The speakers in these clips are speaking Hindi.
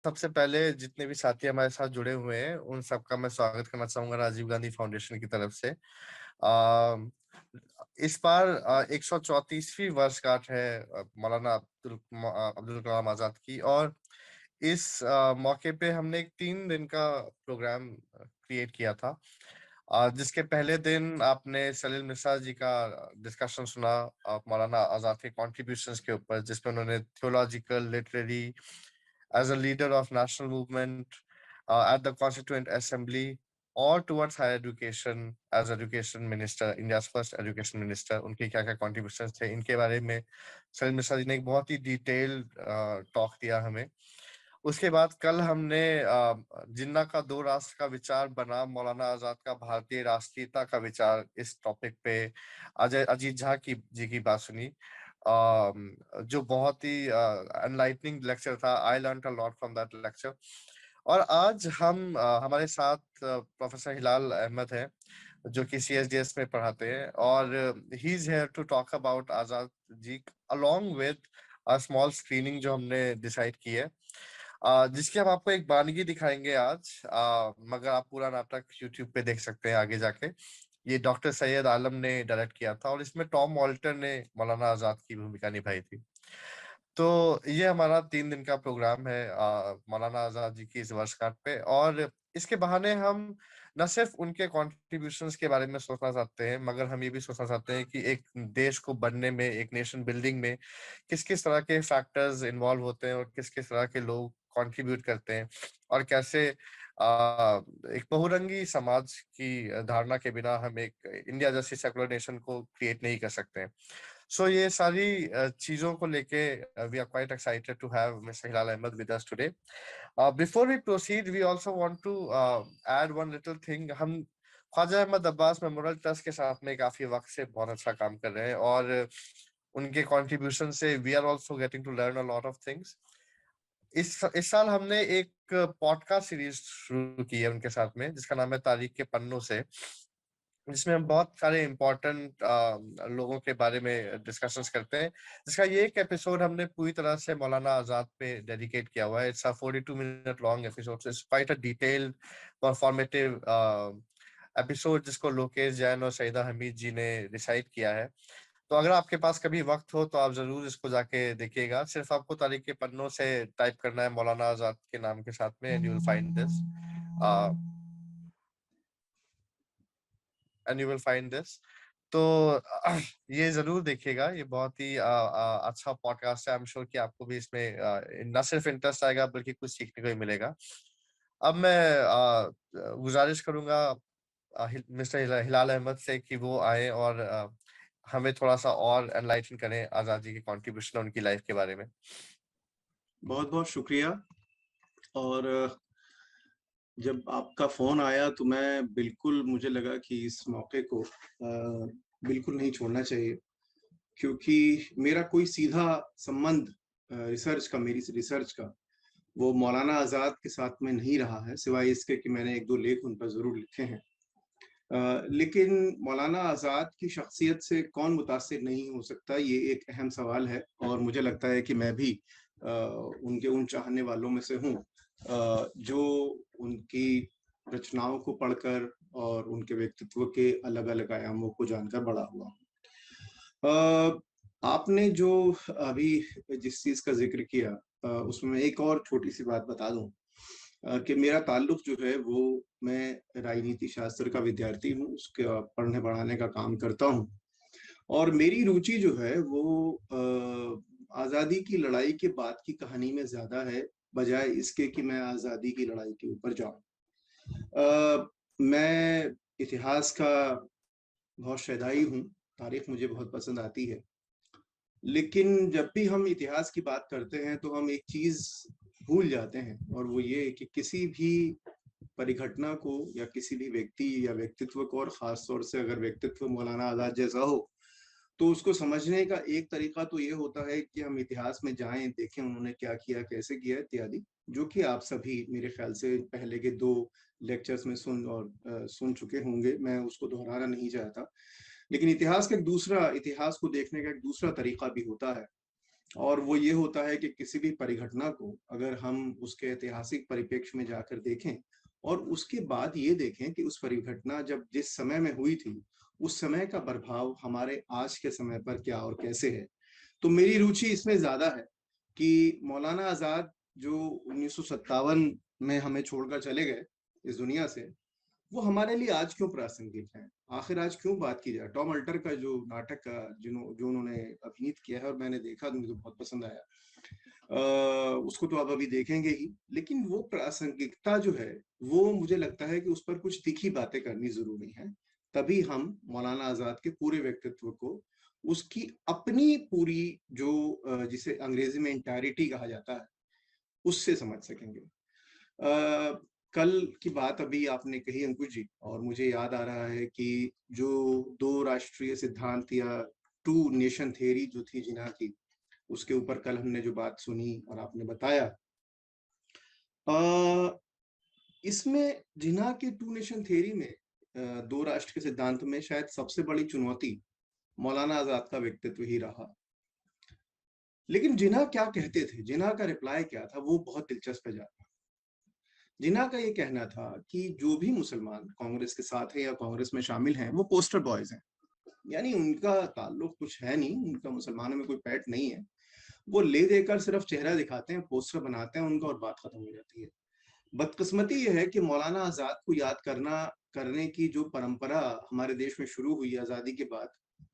सबसे पहले जितने भी साथी हमारे साथ जुड़े हुए हैं उन सबका मैं स्वागत करना चाहूंगा राजीव गांधी फाउंडेशन की तरफ से। आ, इस बार 134वीं वर्षगांठ है मौलाना अब्दुल कलाम आजाद की। और इस मौके पे हमने एक 3 दिन का प्रोग्राम क्रिएट किया था। जिसके पहले दिन आपने सलील मिश्रा जी का डिस्कशन सुना मौलाना आजाद के कॉन्ट्रीब्यूशंस के ऊपर, जिसमें उन्होंने theological, literary, as a leader of national movement at the Constituent Assembly or towards higher education as education minister, India's first education minister, उनके क्या क्या contributions थे इनके बारे में सलील मिश्रा जी ने एक बहुत ही डिटेल्ड टॉक दिया हमें। उसके बाद कल हमने जिन्ना का दो राष्ट्र का विचार बना मौलाना आजाद का भारतीय राष्ट्रीयता का विचार, इस टॉपिक पे अजय अजीत झा की जी की बात सुनी, जो बहुत ही एनलाइटनिंग लेक्चर था। I learn a lot from that lecture. और आज हम हमारे साथ प्रोफेसर हिलाल अहमद है जो कि CSDS में पढ़ाते हैं, और he is here to talk about Azad ji along with a small screening जो हमने डिसाइड की है, जिसकी हम आपको एक वानगी दिखाएंगे आज। मगर आप पूरा नाटक YouTube पे देख सकते हैं आगे जाके। ये डॉक्टर सैयद आलम ने डायरेक्ट किया था और इसमें टॉम वॉल्टर ने मौलाना आजाद की भूमिका निभाई थी। तो ये हमारा 3 दिन का प्रोग्राम है मौलाना आजाद जी की इस वर्षगांठ पे। और इसके बहाने हम न सिर्फ उनके कॉन्ट्रीब्यूशंस के बारे में सोचना चाहते हैं, मगर हम ये भी सोचना चाहते हैं कि एक देश को बनने में, एक नेशन बिल्डिंग में किस किस तरह के फैक्टर्स इन्वॉल्व होते हैं और किस किस तरह के लोग कंट्रीब्यूट करते हैं, और कैसे एक बहुरंगी समाज की धारणा के बिना हम एक इंडिया जैसी सेकुलर नेशन को क्रिएट नहीं कर सकते हैं। सो ये सारी चीजों को लेके we are quite excited to have mister Hilal Ahmad with us today. Before we proceed we also want to add one little thing. हम ख्वाजा अहमद अब्बास मेमोरियल ट्रस्ट के साथ में काफी वक्त से बहुत अच्छा काम कर रहे हैं, और उनके कंट्रीब्यूशन से we are also getting to learn a lot of things. इस साल हमने एक पॉडकास्ट सीरीज शुरू की है उनके साथ में, जिसका नाम है तारीख के पन्नों से, जिसमें हम बहुत सारे इम्पोर्टेंट लोगों के बारे में डिस्कशंस करते हैं, जिसका ये एक एपिसोड हमने पूरी तरह से मौलाना आजाद पे डेडिकेट किया हुआ है। It's a 42 minute long episode, so it's quite a detailed performative episode, जिसको लोकेश जैन और सईदा हमीद जी ने डिसाइड किया है। तो अगर आपके पास कभी वक्त हो तो आप जरूर इसको जाके देखिएगा। सिर्फ आपको तारीख के पन्नों से टाइप करना है मौलाना आजाद के नाम के साथ में, and you will find this and you will find this. तो ये जरूर देखिएगा, ये बहुत ही अच्छा पॉडकास्ट है। आई एम श्योर कि आपको भी इसमें न सिर्फ इंटरेस्ट आएगा बल्कि कुछ सीखने को ही मिलेगा। अब मैं गुजारिश करूंगा मिस्टर हिलाल अहमद से कि वो आए और हमें थोड़ा सा और एनलाइटन करें आजादी के कंट्रीब्यूशन उनकी लाइफ के बारे में। बहुत बहुत शुक्रिया। और जब आपका फोन आया तो मैं बिल्कुल, मुझे लगा कि इस मौके को बिल्कुल नहीं छोड़ना चाहिए, क्योंकि मेरा कोई सीधा संबंध रिसर्च का, मेरी रिसर्च का, वो मौलाना आजाद के साथ में नहीं रहा है, सिवाय इसके कि मैंने एक दो लेख उन पर जरूर लिखे हैं। लेकिन मौलाना आजाद की शख्सियत से कौन मुतासिर नहीं हो सकता, ये एक अहम सवाल है। और मुझे लगता है कि मैं भी उनके उन चाहने वालों में से हूँ जो उनकी रचनाओं को पढ़कर और उनके व्यक्तित्व के अलग अलग आयामों को जानकर बड़ा हुआ। आपने जो अभी जिस चीज का जिक्र किया, उसमें एक और छोटी सी बात बता दूं कि मेरा ताल्लुक जो है वो, मैं राजनीति शास्त्र का विद्यार्थी हूँ, उसके पढ़ने पढ़ाने का काम करता हूँ। और मेरी रुचि जो है वो आजादी की लड़ाई के बाद की कहानी में ज्यादा है, बजाय इसके कि मैं आजादी की लड़ाई के ऊपर जाऊं। मैं इतिहास का बहुत शैदाई हूँ, तारीख मुझे बहुत पसंद आती है। लेकिन जब भी हम इतिहास की बात करते हैं तो हम एक चीज भूल जाते हैं, और वो ये कि किसी भी परिघटना को या किसी भी व्यक्ति या व्यक्तित्व को, और खास तौर से अगर व्यक्तित्व मौलाना आजाद जैसा हो, तो उसको समझने का एक तरीका तो ये होता है कि हम इतिहास में जाएं, देखें उन्होंने क्या किया, कैसे किया इत्यादि, जो कि आप सभी मेरे ख्याल से पहले के दो लेक्चर्स में सुन चुके होंगे, मैं उसको दोहराना नहीं चाहता। लेकिन इतिहास को देखने का एक दूसरा तरीका भी होता है, और वो ये होता है कि किसी भी परिघटना को अगर हम उसके ऐतिहासिक परिप्रेक्ष्य में जाकर देखें और उसके बाद ये देखें कि उस परिघटना जब जिस समय में हुई थी, उस समय का प्रभाव हमारे आज के समय पर क्या और कैसे है। तो मेरी रुचि इसमें ज्यादा है कि मौलाना आजाद जो 1957 में हमें छोड़कर चले गए इस दुनिया से, वो हमारे लिए आज क्यों प्रासंगिक है, आखिर आज क्यों बात की जाए। टॉम अल्टर का जो नाटक का जो उन्होंने अभिनीत किया है और मैंने देखा तो मुझे बहुत पसंद आया, उसको तो आप अभी देखेंगे ही, लेकिन वो प्रासंगिकता जो है वो मुझे लगता है कि उस पर कुछ तीखी बातें करनी जरूरी है। तभी हम मौलाना आजाद के पूरे व्यक्तित्व को, उसकी अपनी पूरी जो जिसे अंग्रेजी में इंटायरिटी कहा जाता है, उससे समझ सकेंगे। कल की बात अभी आपने कही अंकुश जी, और मुझे याद आ रहा है कि जो दो राष्ट्रीय सिद्धांत या टू नेशन थ्योरी जो थी जिन्ना की, उसके ऊपर कल हमने जो बात सुनी और आपने बताया, इसमें जिन्ना के टू नेशन थ्योरी में, दो राष्ट्र के सिद्धांत में शायद सबसे बड़ी चुनौती मौलाना आजाद का व्यक्तित्व ही रहा। लेकिन जिन्ना क्या कहते थे, जिन्ना का रिप्लाई क्या था, वो बहुत दिलचस्प है। जिन्ना का ये कहना था कि जो भी मुसलमान कांग्रेस के साथ है या कांग्रेस में शामिल हैं, वो पोस्टर बॉयज हैं, यानी उनका ताल्लुक कुछ है नहीं, उनका मुसलमानों में कोई पैठ नहीं है, वो ले देकर सिर्फ चेहरा दिखाते हैं, पोस्टर बनाते हैं उनका और बात खत्म हो जाती है। बदकिस्मती ये है कि मौलाना आजाद को याद करने की जो परंपरा हमारे देश में शुरू हुई आजादी के बाद,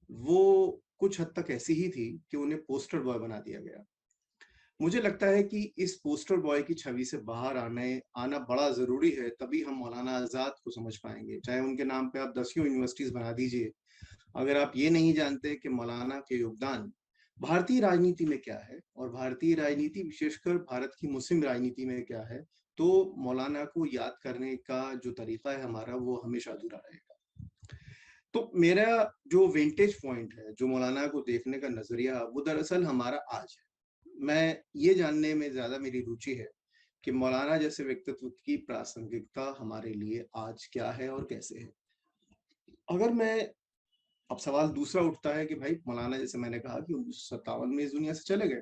वो कुछ हद तक ऐसी ही थी कि उन्हें पोस्टर बॉय बना दिया गया। मुझे लगता है कि इस पोस्टर बॉय की छवि से बाहर आना बड़ा जरूरी है, तभी हम मौलाना आजाद को समझ पाएंगे। चाहे उनके नाम पे आप 10 यूनिवर्सिटीज बना दीजिए, अगर आप ये नहीं जानते कि मौलाना के योगदान भारतीय राजनीति में क्या है और भारतीय राजनीति विशेषकर भारत की मुस्लिम राजनीति में क्या है, तो मौलाना को याद करने का जो तरीका है हमारा, वो हमेशा अधूरा रहेगा। तो मेरा जो विंटेज पॉइंट है, जो मौलाना को देखने का नजरिया, वो दरअसल हमारा आज है। मैं ये जानने में ज्यादा मेरी रुचि है कि मौलाना जैसे व्यक्तित्व की प्रासंगिकता हमारे लिए आज क्या है और कैसे है। अगर मैं, अब सवाल दूसरा उठता है कि भाई मौलाना, जैसे मैंने कहा कि 1957 में इस दुनिया से चले गए,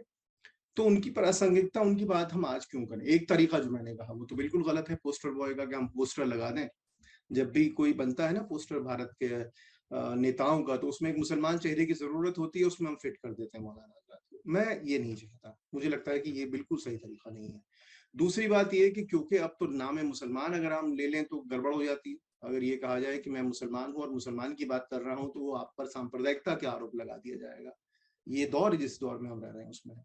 तो उनकी प्रासंगिकता, उनकी बात हम आज क्यों करें। एक तरीका जो मैंने कहा वो तो बिल्कुल गलत है पोस्टर बॉय का, कि हम पोस्टर लगा दें। जब भी कोई बनता है ना पोस्टर भारत के नेताओं का, तो उसमें एक मुसलमान चेहरे की जरूरत होती है, उसमें हम फिट कर देते हैं मौलाना आजाद को। मैं ये नहीं चाहता, मुझे लगता है कि ये बिल्कुल सही तरीका नहीं है। दूसरी बात ये है कि क्योंकि अब तो नाम है मुसलमान अगर हम ले लें तो गड़बड़ हो जाती है। अगर ये कहा जाए कि मैं मुसलमान हूँ और मुसलमान की बात कर रहा हूँ, तो वो आप पर सांप्रदायिकता के आरोप लगा दिया जाएगा। ये दौर जिस दौर में हम रह रहे हैं उसमें,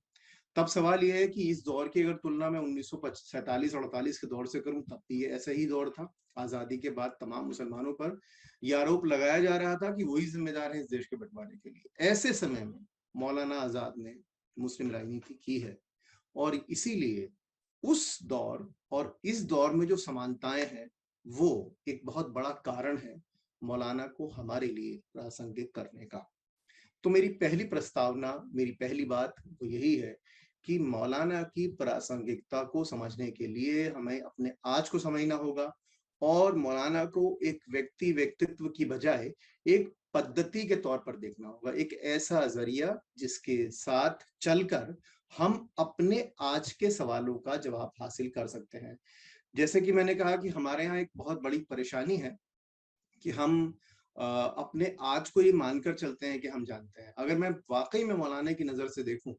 तब सवाल यह है कि इस दौर की अगर तुलना मैं 1947-48 के दौर से करूं, तब भी ये ऐसा ही दौर था। आजादी के बाद तमाम मुसलमानों पर यह आरोप लगाया जा रहा था कि वही जिम्मेदार है इस देश के बंटवारे के लिए। ऐसे समय में मौलाना आजाद ने मुस्लिम राजनीति की है, और इसीलिए उस दौर और इस दौर में जो समानताएं हैं, वो एक बहुत बड़ा कारण है मौलाना को हमारे लिए प्रासंगिक करने का। तो मेरी पहली प्रस्तावना, मेरी पहली बात वो यही है कि मौलाना की प्रासंगिकता को समझने के लिए हमें अपने आज को समझना होगा, और मौलाना को एक व्यक्तित्व की बजाय एक पद्धति के तौर पर देखना होगा, एक ऐसा जरिया जिसके साथ चलकर हम अपने आज के सवालों का जवाब हासिल कर सकते हैं। जैसे कि मैंने कहा कि हमारे यहाँ एक बहुत बड़ी परेशानी है कि हम अपने आज को ये मानकर चलते हैं कि हम जानते हैं। अगर मैं वाकई में मौलाना की नजर से देखूं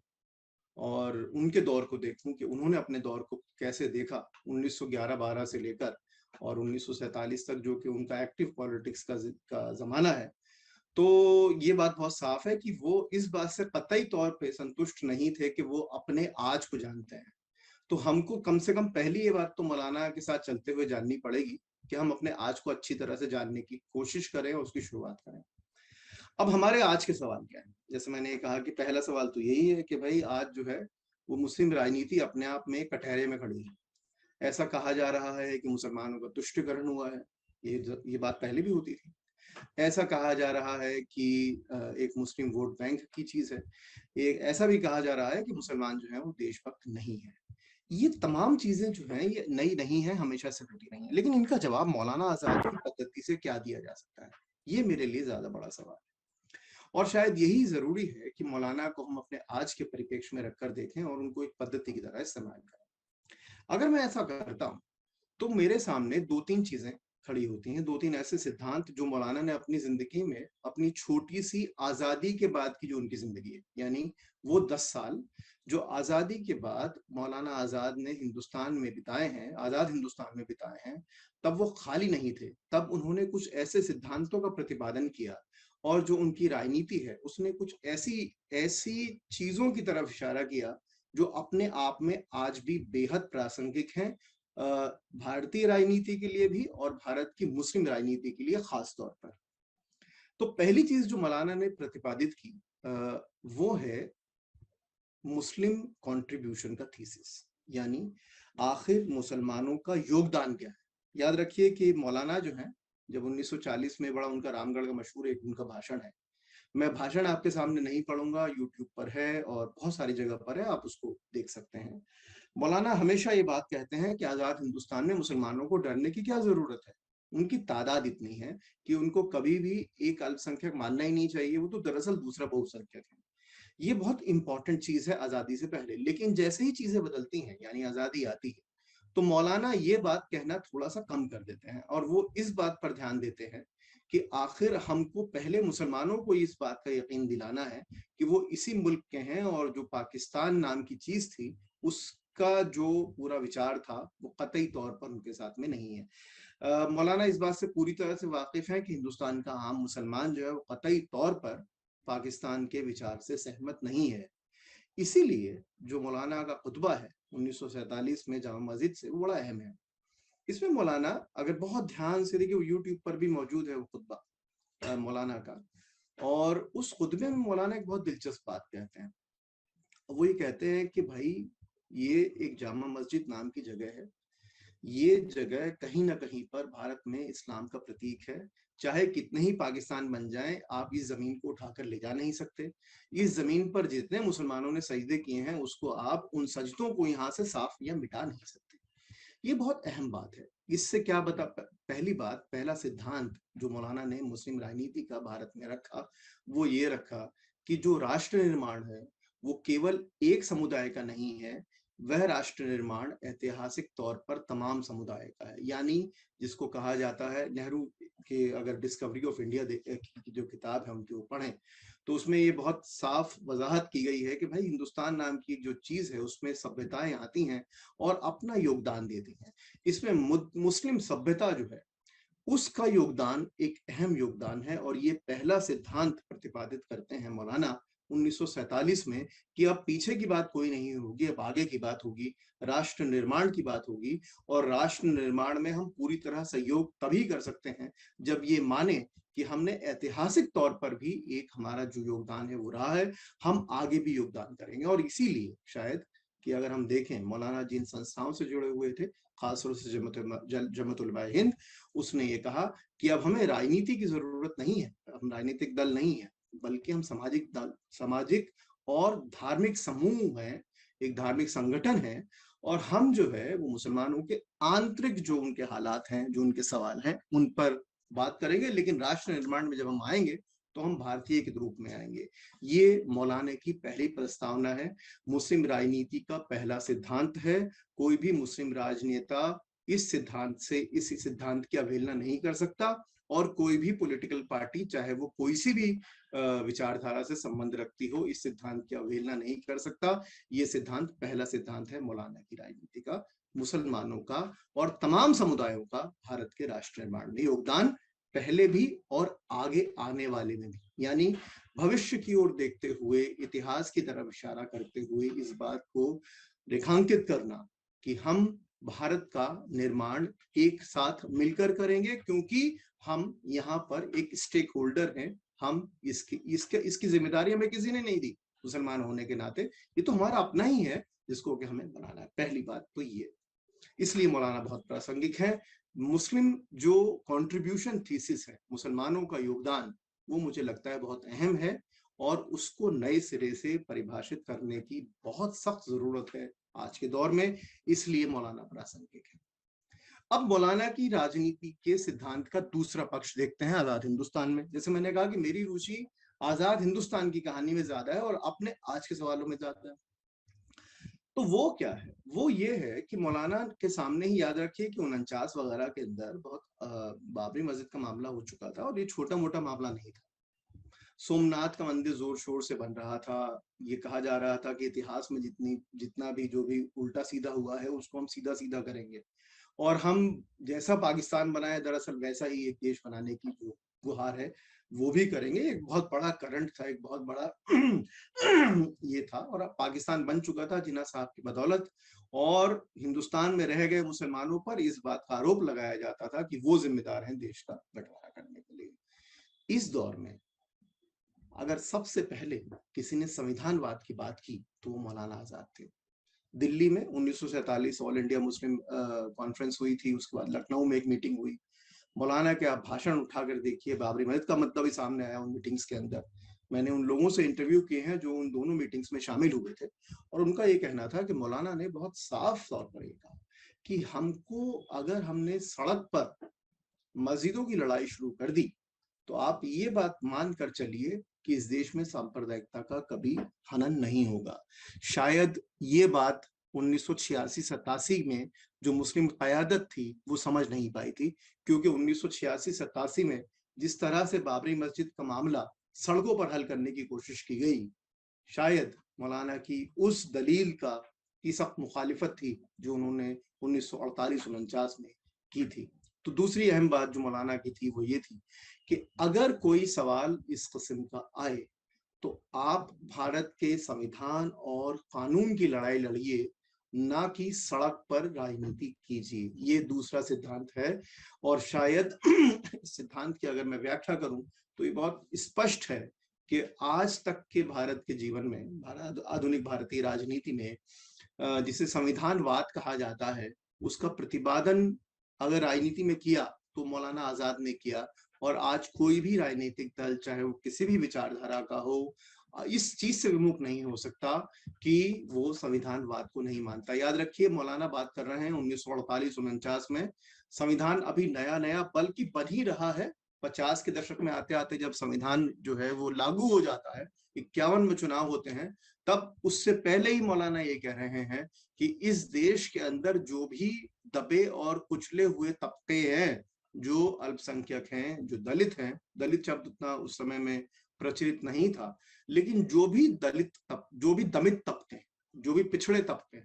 और उनके दौर को देखूं कि उन्होंने अपने दौर को कैसे देखा, 1911-12 से लेकर और 1947 तक, जो कि उनका एक्टिव पॉलिटिक्स का जमाना है, तो ये बात बहुत साफ है कि वो इस बात से कतई तौर पे संतुष्ट नहीं थे कि वो अपने आज को जानते हैं। तो हमको कम से कम पहली ये बात तो मौलाना के साथ चलते हुए जाननी पड़ेगी कि हम अपने आज को अच्छी तरह से जानने की कोशिश करें और उसकी शुरुआत करें। अब हमारे आज के सवाल क्या है, जैसे मैंने कहा कि पहला सवाल तो यही है कि भाई आज जो है वो मुस्लिम राजनीति अपने आप में कटहरे में खड़ी है। ऐसा कहा जा रहा है कि मुसलमानों का तुष्टिकरण हुआ है, ये बात पहले भी होती थी। ऐसा कहा जा रहा है कि एक मुस्लिम वोट बैंक की चीज है। एक ऐसा भी कहा जा रहा है कि मुसलमान जो है वो देशभक्त नहीं है। ये तमाम चीजें जो हैं ये नई नहीं है, हमेशा से घटी रही हैं, लेकिन इनका जवाब मौलाना आजाद की पद्धति से क्या दिया जा सकता है, ये मेरे लिए ज्यादा बड़ा सवाल है। और शायद यही जरूरी है कि मौलाना को हम अपने आज के परिप्रेक्ष्य में रखकर देखें और उनको एक पद्धति की तरह इस्तेमाल करें। अगर मैं ऐसा करता हूं तो मेरे सामने दो तीन चीजें खड़ी होती हैं, दो तीन ऐसे सिद्धांत जो मौलाना ने अपनी जिंदगी में, अपनी छोटी सी आजादी के बाद की जो उनकी जिंदगी है, यानी वो 10 साल जो आजादी के बाद मौलाना आजाद ने हिंदुस्तान में बिताए हैं, आजाद हिंदुस्तान में बिताए हैं, तब वो खाली नहीं थे। तब उन्होंने कुछ ऐसे सिद्धांतों का प्रतिपादन किया और जो उनकी राजनीति है उसने कुछ ऐसी ऐसी चीजों की तरफ इशारा किया जो अपने आप में आज भी बेहद प्रासंगिक हैं, भारतीय राजनीति के लिए भी और भारत की मुस्लिम राजनीति के लिए खास तौर पर। तो पहली चीज जो मौलाना ने प्रतिपादित की वो है मुस्लिम कंट्रीब्यूशन का थीसिस, यानी आखिर मुसलमानों का योगदान क्या है। याद रखिए कि मौलाना जो है, जब 1940 में बड़ा उनका रामगढ़ का मशहूर एक उनका भाषण है, मैं भाषण आपके सामने नहीं पढ़ूंगा, यूट्यूब पर है और बहुत सारी जगह पर है, आप उसको देख सकते हैं। मौलाना हमेशा ये बात कहते हैं कि आजाद हिंदुस्तान में मुसलमानों को डरने की क्या जरूरत है, उनकी तादाद इतनी है कि उनको कभी भी एक अल्पसंख्यक मानना ही नहीं चाहिए, वो तो दरअसल दूसरा बहुसंख्यक है। ये बहुत इंपॉर्टेंट चीज है आजादी से पहले। लेकिन जैसे ही चीजें बदलती हैं, यानी आजादी आती है, तो मौलाना ये बात कहना थोड़ा सा कम कर देते हैं और वो इस बात पर ध्यान देते हैं कि आखिर हमको पहले मुसलमानों को इस बात का यकीन दिलाना है कि वो इसी मुल्क के हैं और जो पाकिस्तान नाम की चीज थी उसका जो पूरा विचार था वो कतई तौर पर उनके साथ में नहीं है। मौलाना इस बात से पूरी तरह से वाकिफ है कि हिंदुस्तान का आम मुसलमान जो है वो कतई तौर पर पाकिस्तान के विचार से सहमत नहीं है। इसीलिए जो मौलाना का खुतबा है 1947 में जामा मस्जिद से, वो बड़ा अहम है। इसमें मौलाना, अगर बहुत ध्यान से देखिए, वो यूट्यूब पर भी मौजूद है वो खुतबा मौलाना का, और उस खुतबे में मौलाना एक बहुत दिलचस्प बात कहते हैं। वो ये कहते हैं कि भाई, ये एक जामा मस्जिद नाम की जगह है, ये जगह कहीं ना कहीं पर भारत में इस्लाम का प्रतीक है। चाहे कितने ही पाकिस्तान बन जाएं, आप इस जमीन को उठाकर ले जा नहीं सकते। इस जमीन पर जितने मुसलमानों ने सजदे किए हैं उसको आप, उन सजदों को यहाँ से साफ या मिटा नहीं सकते। ये बहुत अहम बात है। इससे क्या बता, पहली बात, पहला सिद्धांत जो मौलाना ने मुस्लिम राजनीति का भारत में रखा वो ये रखा कि जो राष्ट्र निर्माण है वो केवल एक समुदाय का नहीं है, वह राष्ट्र निर्माण ऐतिहासिक तौर पर तमाम समुदाय का है। यानी जिसको कहा जाता है, नेहरू के अगर डिस्कवरी ऑफ इंडिया की जो किताब है उनकी वो पढ़ें तो उसमें ये बहुत साफ वजाहत की गई है कि भाई हिंदुस्तान नाम की जो चीज है उसमें सभ्यताएं आती हैं और अपना योगदान देती हैं। इसमें मुस्लिम सभ्यता जो है उसका योगदान एक अहम योगदान है और ये पहला सिद्धांत प्रतिपादित करते हैं मौलाना 1947 में कि अब पीछे की बात कोई नहीं होगी, अब आगे की बात होगी, राष्ट्र निर्माण की बात होगी। और राष्ट्र निर्माण में हम पूरी तरह सहयोग तभी कर सकते हैं जब ये माने कि हमने ऐतिहासिक तौर पर भी एक हमारा जो योगदान है वो रहा है, हम आगे भी योगदान करेंगे। और इसीलिए शायद कि अगर हम देखें मौलाना जिन संस्थाओं से जुड़े हुए थे, खासतौर से जमात उलमा हिंद, उसने ये कहा कि अब हमें राजनीति की जरूरत नहीं है, हम राजनीतिक दल नहीं है, बल्कि हम सामाजिक दल, सामाजिक और धार्मिक समूह है, एक धार्मिक संगठन है। और हम जो है वो मुसलमानों के आंतरिक जो उनके हालात हैं, जो उनके सवाल हैं, उन पर बात करेंगे, लेकिन राष्ट्र निर्माण में जब हम आएंगे तो हम भारतीय के रूप में आएंगे। ये मौलाना की पहली प्रस्तावना है, मुस्लिम राजनीति का पहला सिद्धांत है। कोई भी मुस्लिम राजनेता इस सिद्धांत से, इस सिद्धांत की अवहेलना नहीं कर सकता और कोई भी पॉलिटिकल पार्टी, चाहे वो कोई सी भी विचारधारा से संबंध रखती हो, इस सिद्धांत की अवहेलना नहीं कर सकता। ये सिद्धांत पहला सिद्धांत है मौलाना की राजनीति का, मुसलमानों का और तमाम समुदायों का भारत के राष्ट्र निर्माण में योगदान, पहले भी और आगे आने वाले में भी। यानी भविष्य की ओर देखते हुए, इतिहास की तरफ इशारा करते हुए इस बात को रेखांकित करना कि हम भारत का निर्माण एक साथ मिलकर करेंगे, क्योंकि हम यहाँ पर एक स्टेक होल्डर हैं। हम इसकी जिम्मेदारी हमें किसी ने नहीं दी मुसलमान होने के नाते, ये तो हमारा अपना ही है जिसको कि हमें बनाना है। पहली बात तो ये, इसलिए मौलाना बहुत प्रासंगिक है। मुस्लिम जो कंट्रीब्यूशन थीसिस है, मुसलमानों का योगदान, वो मुझे लगता है बहुत अहम है और उसको नए सिरे से परिभाषित करने की बहुत सख्त जरूरत है आज के दौर में, इसलिए मौलाना प्रासंगिक है। अब मौलाना की राजनीति के सिद्धांत का दूसरा पक्ष देखते हैं आजाद हिंदुस्तान में। जैसे मैंने कहा कि मेरी रुचि आजाद हिंदुस्तान की कहानी में ज्यादा है और अपने आज के सवालों में ज्यादा है। तो वो क्या है, वो ये है कि मौलाना के सामने ही याद रखिए कि 49 वगैरह के अंदर बहुत बाबरी मस्जिद का मामला हो चुका था और ये छोटा मोटा मामला नहीं था। सोमनाथ का मंदिर जोर शोर से बन रहा था, ये कहा जा रहा था कि इतिहास में जितना भी जो भी उल्टा सीधा हुआ है उसको हम सीधा सीधा करेंगे और हम जैसा पाकिस्तान बनाए दरअसल वैसा ही एक देश बनाने की जो गुहार है वो भी करेंगे। एक बहुत बड़ा करंट था, एक बहुत बड़ा ये था और अब पाकिस्तान बन चुका था जिन्ना साहब की बदौलत। और हिंदुस्तान में रह गए मुसलमानों पर इस बात का आरोप लगाया जाता था कि वो जिम्मेदार हैं देश का बंटवारा करने के लिए। इस दौर में अगर सबसे पहले किसी ने संविधानवाद की बात की तो वो मौलाना आजाद थे। दिल्ली में 1947 ऑल इंडिया मुस्लिम कॉन्फ्रेंस हुई थी, उसके बाद लखनऊ में एक मीटिंग हुई। मौलाना के आप भाषण उठाकर देखिए, बाबरी मस्जिद का मतलब ही सामने आया उन मीटिंग्स के अंदर। मैंने उन लोगों से इंटरव्यू किए हैं जो उन दोनों मीटिंग्स में शामिल हुए थे और उनका ये कहना था कि मौलाना ने बहुत साफ तौर पर ये कहा कि हमको अगर हमने सड़क पर मस्जिदों की लड़ाई शुरू कर दी तो आप ये बात मान कर चलिए कि इस देश में सांप्रदायिकता का कभी हनन नहीं होगा। शायद ये बात 1986-87 में जो मुस्लिम क़यादत थी वो समझ नहीं पाई थी, क्योंकि 1986-87 में जिस तरह से बाबरी मस्जिद का मामला सड़कों पर हल करने की कोशिश की गई, शायद मौलाना की उस दलील की सख्त मुखालिफत थी जो उन्होंने 1948-49 में की थी। तो दूसरी अहम बात जो मौलाना की थी वो ये थी कि अगर कोई सवाल इस किस्म का आए तो आप भारत के संविधान और कानून की लड़ाई लड़िए, ना कि सड़क पर राजनीति कीजिए। ये दूसरा सिद्धांत है और शायद इस सिद्धांत की अगर मैं व्याख्या करूं तो ये बहुत स्पष्ट है कि आज तक के भारत के जीवन में, आधुनिक भारतीय राजनीति में जिसे संविधानवाद कहा जाता है, उसका प्रतिपादन अगर राजनीति में किया तो मौलाना आजाद ने किया। और आज कोई भी राजनीतिक दल, चाहे वो किसी भी विचारधारा का हो, इस चीज से विमुख नहीं हो सकता कि वो संविधानवाद को नहीं मानता। याद रखिए, मौलाना बात कर रहे हैं 1948-49 में। संविधान अभी नया नया बल्कि बन ही रहा है। 50 के दशक में आते आते जब संविधान जो है वो लागू हो जाता है, 51 में चुनाव होते हैं, तब उससे पहले ही मौलाना ये कह रहे हैं कि इस देश के अंदर जो भी दबे और कुचले हुए तबके हैं, जो अल्पसंख्यक हैं, जो दलित हैं, दलित शब्द उतना उस समय में प्रचलित नहीं था, लेकिन जो भी दमित तबके, जो भी पिछड़े तबके,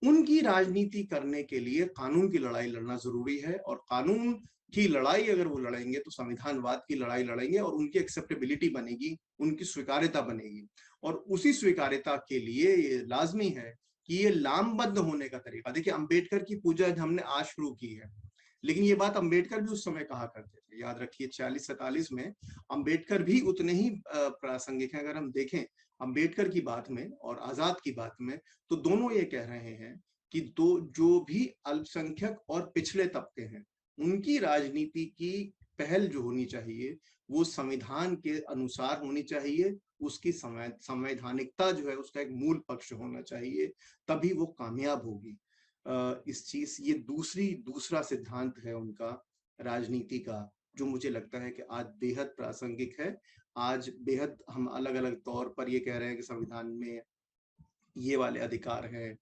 उनकी राजनीति करने के लिए कानून की लड़ाई लड़ना जरूरी है। और कानून की लड़ाई अगर वो लड़ेंगे तो संविधानवाद की लड़ाई लड़ेंगे और उनकी एक्सेप्टेबिलिटी बनेगी, उनकी स्वीकार्यता बनेगी। और उसी स्वीकार्यता के लिए ये लाजमी है कि ये लामबंद होने का तरीका, देखिए अंबेडकर की पूजा हमने आज शुरू की है, लेकिन ये बात अंबेडकर भी उस समय कहा करते थे। याद रखिए 46-47 में अंबेडकर भी उतने ही प्रासंगिक हैं। अगर हम देखें अंबेडकर की बात में और आजाद की बात में, तो दोनों ये कह रहे हैं कि जो भी अल्पसंख्यक और पिछड़े तबके हैं, उनकी राजनीति की पहल जो होनी चाहिए वो संविधान के अनुसार होनी चाहिए। उसकी संवैधानिकता जो है उसका एक मूल पक्ष होना चाहिए, तभी वो कामयाब होगी। इस चीज, ये दूसरा सिद्धांत है उनका राजनीति का, जो मुझे लगता है कि आज बेहद प्रासंगिक है। आज बेहद हम अलग अलग तौर पर ये कह रहे हैं कि संविधान में ये वाले अधिकार हैं,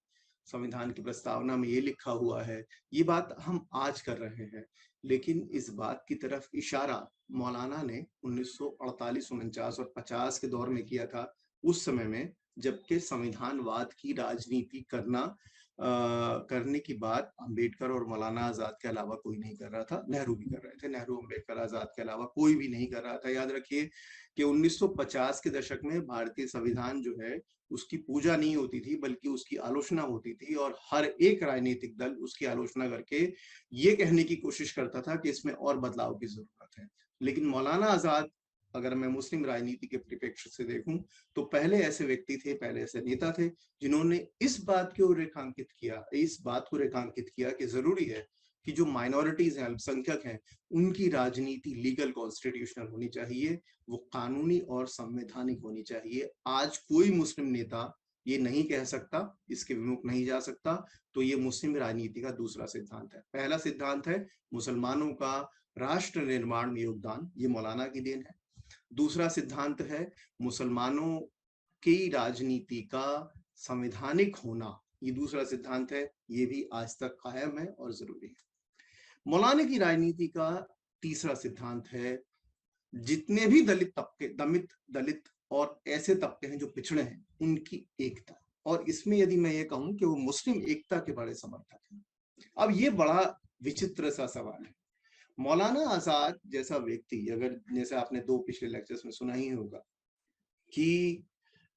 संविधान की प्रस्तावना में ये लिखा हुआ है, ये बात हम आज कर रहे हैं। लेकिन इस बात की तरफ इशारा मौलाना ने 1948-49 और 50 के दौर में किया था, उस समय में जबकि संविधानवाद की राजनीति करने की बात अंबेडकर और मौलाना आजाद के अलावा कोई नहीं कर रहा था। नेहरू भी कर रहे थे, नेहरू अंबेडकर आजाद के अलावा कोई भी नहीं कर रहा था। याद रखिए कि 1950 के दशक में भारतीय संविधान जो है उसकी पूजा नहीं होती थी, बल्कि उसकी आलोचना होती थी और हर एक राजनीतिक दल उसकी आलोचना करके ये कहने की कोशिश करता था कि इसमें और बदलाव की जरूरत है। लेकिन मौलाना आजाद, अगर मैं मुस्लिम राजनीति के परिप्रेक्ष्य से देखूं, तो पहले ऐसे व्यक्ति थे, पहले ऐसे नेता थे जिन्होंने इस बात को रेखांकित किया कि जरूरी है कि जो माइनॉरिटीज हैं, अल्पसंख्यक हैं, उनकी राजनीति लीगल कॉन्स्टिट्यूशनल होनी चाहिए, वो कानूनी और संवैधानिक होनी चाहिए। आज कोई मुस्लिम नेता ये नहीं कह सकता, इसके विमुख नहीं जा सकता। तो ये मुस्लिम राजनीति का दूसरा सिद्धांत है। पहला सिद्धांत है मुसलमानों का राष्ट्र निर्माण में योगदान, ये मौलाना की देन है। दूसरा सिद्धांत है मुसलमानों की राजनीति का संवैधानिक होना, ये दूसरा सिद्धांत है, ये भी आज तक कायम है और जरूरी है। मौलाना की राजनीति का तीसरा सिद्धांत है जितने भी दलित तबके, दलित और ऐसे तबके हैं जो पिछड़े हैं, उनकी एकता। और इसमें यदि मैं ये कहूं कि वो मुस्लिम एकता के बड़े समर्थक हैं। अब ये बड़ा विचित्र सा सवाल है। मौलाना आजाद जैसा व्यक्ति, अगर जैसे आपने 2 पिछले लेक्चर्स में सुना ही होगा कि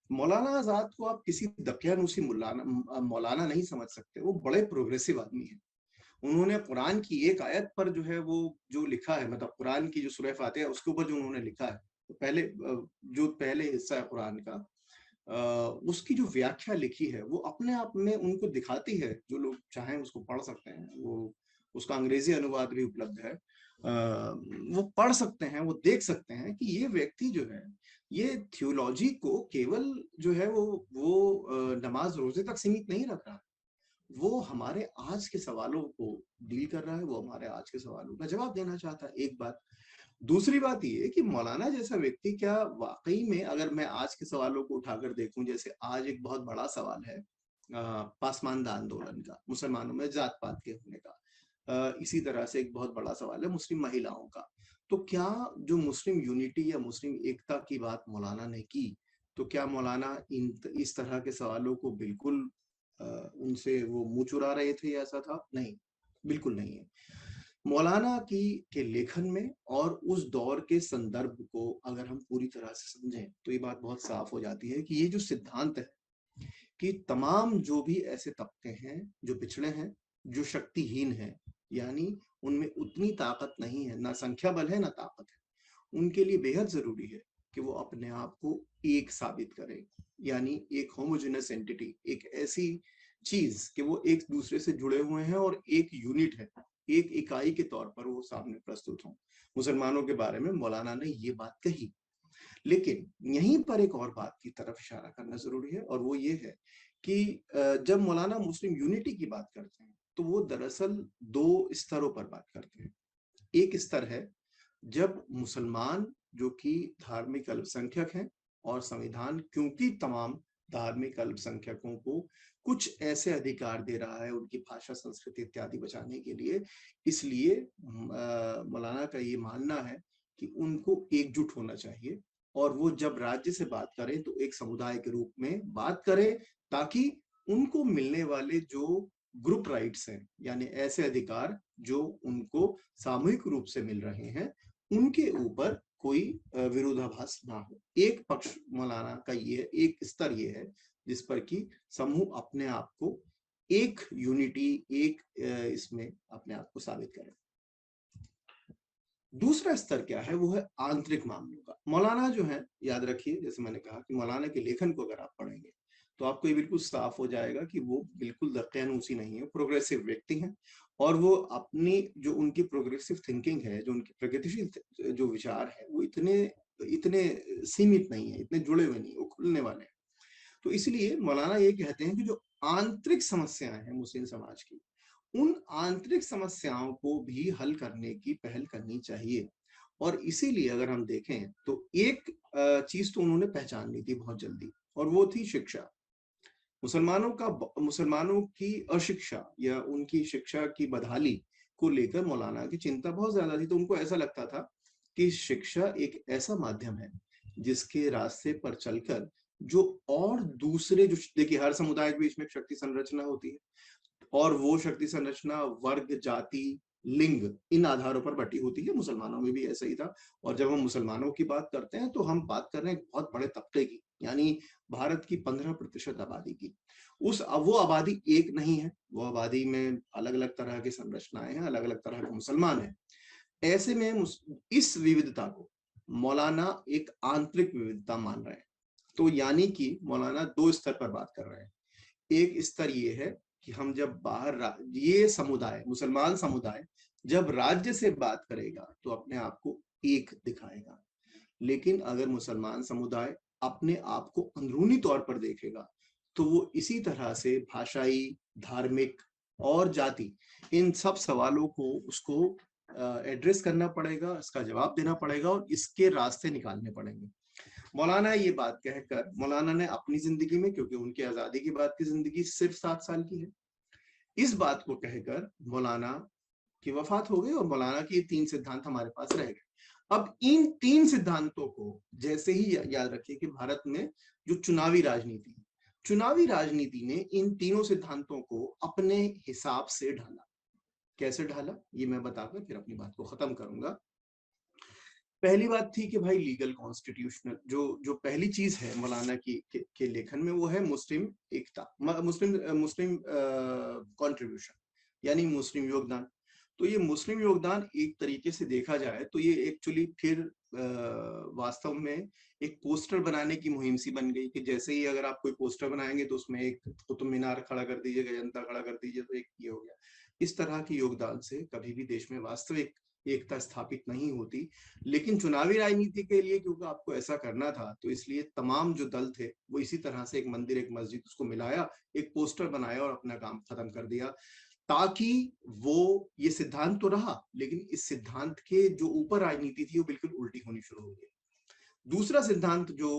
मौलाना आजाद को आप किसी दकियानूसी मौलाना नहीं समझ सकते, वो बड़े प्रोग्रेसिव आदमी है। उन्होंने कुरान की एक आयत पर जो है वो जो लिखा है, मतलब कुरान की जो सूरह फातिहा उसके ऊपर जो उन्होंने लिखा है, तो जो पहले हिस्सा है कुरान का, उसकी जो व्याख्या लिखी है वो अपने आप में उनको दिखाती है, जो लोग चाहें उसको पढ़ सकते हैं, वो उसका अंग्रेजी अनुवाद भी उपलब्ध है, वो पढ़ सकते हैं, वो देख सकते हैं कि ये व्यक्ति जो है ये थियोलॉजी को केवल जो है वो नमाज रोजे तक सीमित नहीं रख रहा, वो हमारे आज के सवालों को डील कर रहा है, वो हमारे आज के सवालों का जवाब देना चाहता है, एक बात। दूसरी बात ये कि मौलाना जैसा व्यक्ति क्या वाकई में, अगर मैं आज के सवालों को उठाकर देखूं, जैसे आज एक बहुत बड़ा सवाल है पासमानदा आंदोलन का, मुसलमानों में जात पात के होने का, इसी तरह से एक बहुत बड़ा सवाल है मुस्लिम महिलाओं का। तो क्या जो मुस्लिम यूनिटी या मुस्लिम एकता की बात मौलाना ने की, तो क्या मौलाना इस तरह के सवालों को बिल्कुल उनसे वो मुंह चुरा रहे थे, ऐसा था? नहीं, बिल्कुल नहीं है। मौलाना की के लेखन में और उस दौर के संदर्भ को अगर हम पूरी तरह से समझें तो ये बात बहुत साफ हो जाती है कि ये जो सिद्धांत है कि तमाम जो भी ऐसे तबके हैं जो पिछड़े हैं, जो शक्तिहीन हैं, यानी उनमें उतनी ताकत नहीं है, ना संख्या बल है ना ताकत है, उनके लिए बेहद जरूरी है कि वो अपने आप को एक साबित करें, यानी एक होमोजेनस एंटिटी, एक ऐसी चीज कि वो एक दूसरे से जुड़े हुए हैं और एक यूनिट है, एक इकाई के तौर पर वो सामने प्रस्तुत हों। मुसलमानों के बारे में मौलाना ने ये बात कही, लेकिन यहीं पर एक और बात की तरफ इशारा करना जरूरी है, और वो ये है कि जब मौलाना मुस्लिम यूनिटी की बात करते हैं तो वो दरअसल 2 स्तरों पर बात करते हैं। एक स्तर है जब मुसलमान जो कि धार्मिक अल्पसंख्यक हैं, और संविधान क्योंकि तमाम धार्मिक अल्पसंख्यकों को कुछ ऐसे अधिकार दे रहा है उनकी भाषा संस्कृति इत्यादि बचाने के लिए, इसलिए मौलाना का ये मानना है कि उनको एकजुट होना चाहिए, और वो जब राज्य से बात करें तो एक समुदाय के रूप में बात करें, ताकि उनको मिलने वाले जो ग्रुप राइट्स हैं, यानी ऐसे अधिकार जो उनको सामूहिक रूप से मिल रहे हैं, उनके ऊपर कोई विरोधाभास ना हो। एक पक्ष मौलाना का ये, एक स्तर ये है जिस पर कि समूह अपने आप को एक यूनिटी, एक इसमें अपने आप को साबित करे। दूसरा स्तर क्या है, वो है आंतरिक मामलों का। मौलाना जो है, याद रखिए, जैसे मैंने कहा कि मौलाना के लेखन को अगर आप पढ़ेंगे तो आपको ये बिल्कुल साफ हो जाएगा कि वो बिल्कुल दकियानूसी नहीं है, प्रोग्रेसिव व्यक्ति हैं, और वो अपनी जो उनकी प्रोग्रेसिव थिंकिंग है, जो उनकी प्रगतिशील जो विचार है, वो इतने इतने सीमित नहीं है, इतने जुड़े हुए नहीं, वो खुलने वाले हैं। तो इसलिए मौलाना ये कहते हैं कि जो आंतरिक समस्याएं हैं मुस्लिम समाज की, उन आंतरिक समस्याओं को भी हल करने की पहल करनी चाहिए। और इसीलिए अगर हम देखें तो एक चीज तो उन्होंने पहचान ली थी बहुत जल्दी, और वो थी शिक्षा। मुसलमानों की अशिक्षा या उनकी शिक्षा की बदहाली को लेकर मौलाना की चिंता बहुत ज्यादा थी। तो उनको ऐसा लगता था कि शिक्षा एक ऐसा माध्यम है जिसके रास्ते पर चलकर जो और दूसरे, जो देखिए हर समुदाय के बीच में एक शक्ति संरचना होती है, और वो शक्ति संरचना वर्ग, जाति, लिंग, इन आधारों पर बटी होती है। मुसलमानों में भी ऐसा ही था। और जब हम मुसलमानों की बात करते हैं तो हम बात कर रहे हैं बहुत बड़े तबके की, यानी भारत की 15% आबादी की। वो आबादी एक नहीं है, वो आबादी में अलग अलग तरह की संरचनाएं हैं, अलग अलग तरह के मुसलमान हैं। ऐसे में इस विविधता को मौलाना एक आंतरिक विविधता मान रहे हैं। तो यानी कि मौलाना 2 स्तर पर बात कर रहे हैं। एक स्तर ये है कि हम जब बाहर, ये समुदाय, मुसलमान समुदाय जब राज्य से बात करेगा तो अपने आप को एक दिखाएगा, लेकिन अगर मुसलमान समुदाय अपने आप को अंदरूनी तौर पर देखेगा तो वो इसी तरह से भाषाई, धार्मिक और जाति, इन सब सवालों को उसको एड्रेस करना पड़ेगा, इसका जवाब देना पड़ेगा और इसके रास्ते निकालने पड़ेंगे। मौलाना ये बात कहकर, मौलाना ने अपनी जिंदगी में, क्योंकि उनकी आजादी के बाद की जिंदगी सिर्फ 7 साल की है, इस बात को कहकर मौलाना की वफात हो गई और मौलाना के 3 सिद्धांत हमारे पास रह गए। अब इन 3 सिद्धांतों को जैसे ही याद रखिए कि भारत में जो चुनावी राजनीति है, चुनावी राजनीति ने इन तीनों सिद्धांतों को अपने हिसाब से ढाला। कैसे ढाला ये मैं बताकर फिर अपनी बात को खत्म करूंगा। पहली बात थी कि भाई लीगल कॉन्स्टिट्यूशनल, जो पहली चीज है मौलाना की के लेखन में, वो है मुस्लिम एकता, मुस्लिम कंट्रीब्यूशन, यानी मुस्लिम योगदान। तो ये मुस्लिम योगदान एक तरीके से देखा जाए तो ये एक्चुअली फिर वास्तव में एक पोस्टर बनाने की मुहिम सी बन गई कि जैसे ही अगर आप कोई पोस्टर बनाएंगे तो उसमें एक कुतुब मीनार खड़ा कर दीजिए, जनता खड़ा कर दीजिए, तो एक ये हो गया। इस तरह के योगदान से कभी भी देश में वास्तविक एकता स्थापित नहीं होती। लेकिन चुनावी राजनीति के लिए क्योंकि आपको ऐसा करना था, तो इसलिए तमाम जो दल थे वो इसी तरह से एक मंदिर एक मस्जिद उसको मिलाया, एक पोस्टर बनाया और अपना काम खत्म कर दिया, ताकि वो ये सिद्धांत तो रहा लेकिन इस सिद्धांत के जो ऊपर राजनीति थी वो बिल्कुल उल्टी होनी शुरू हो गई। दूसरा सिद्धांत जो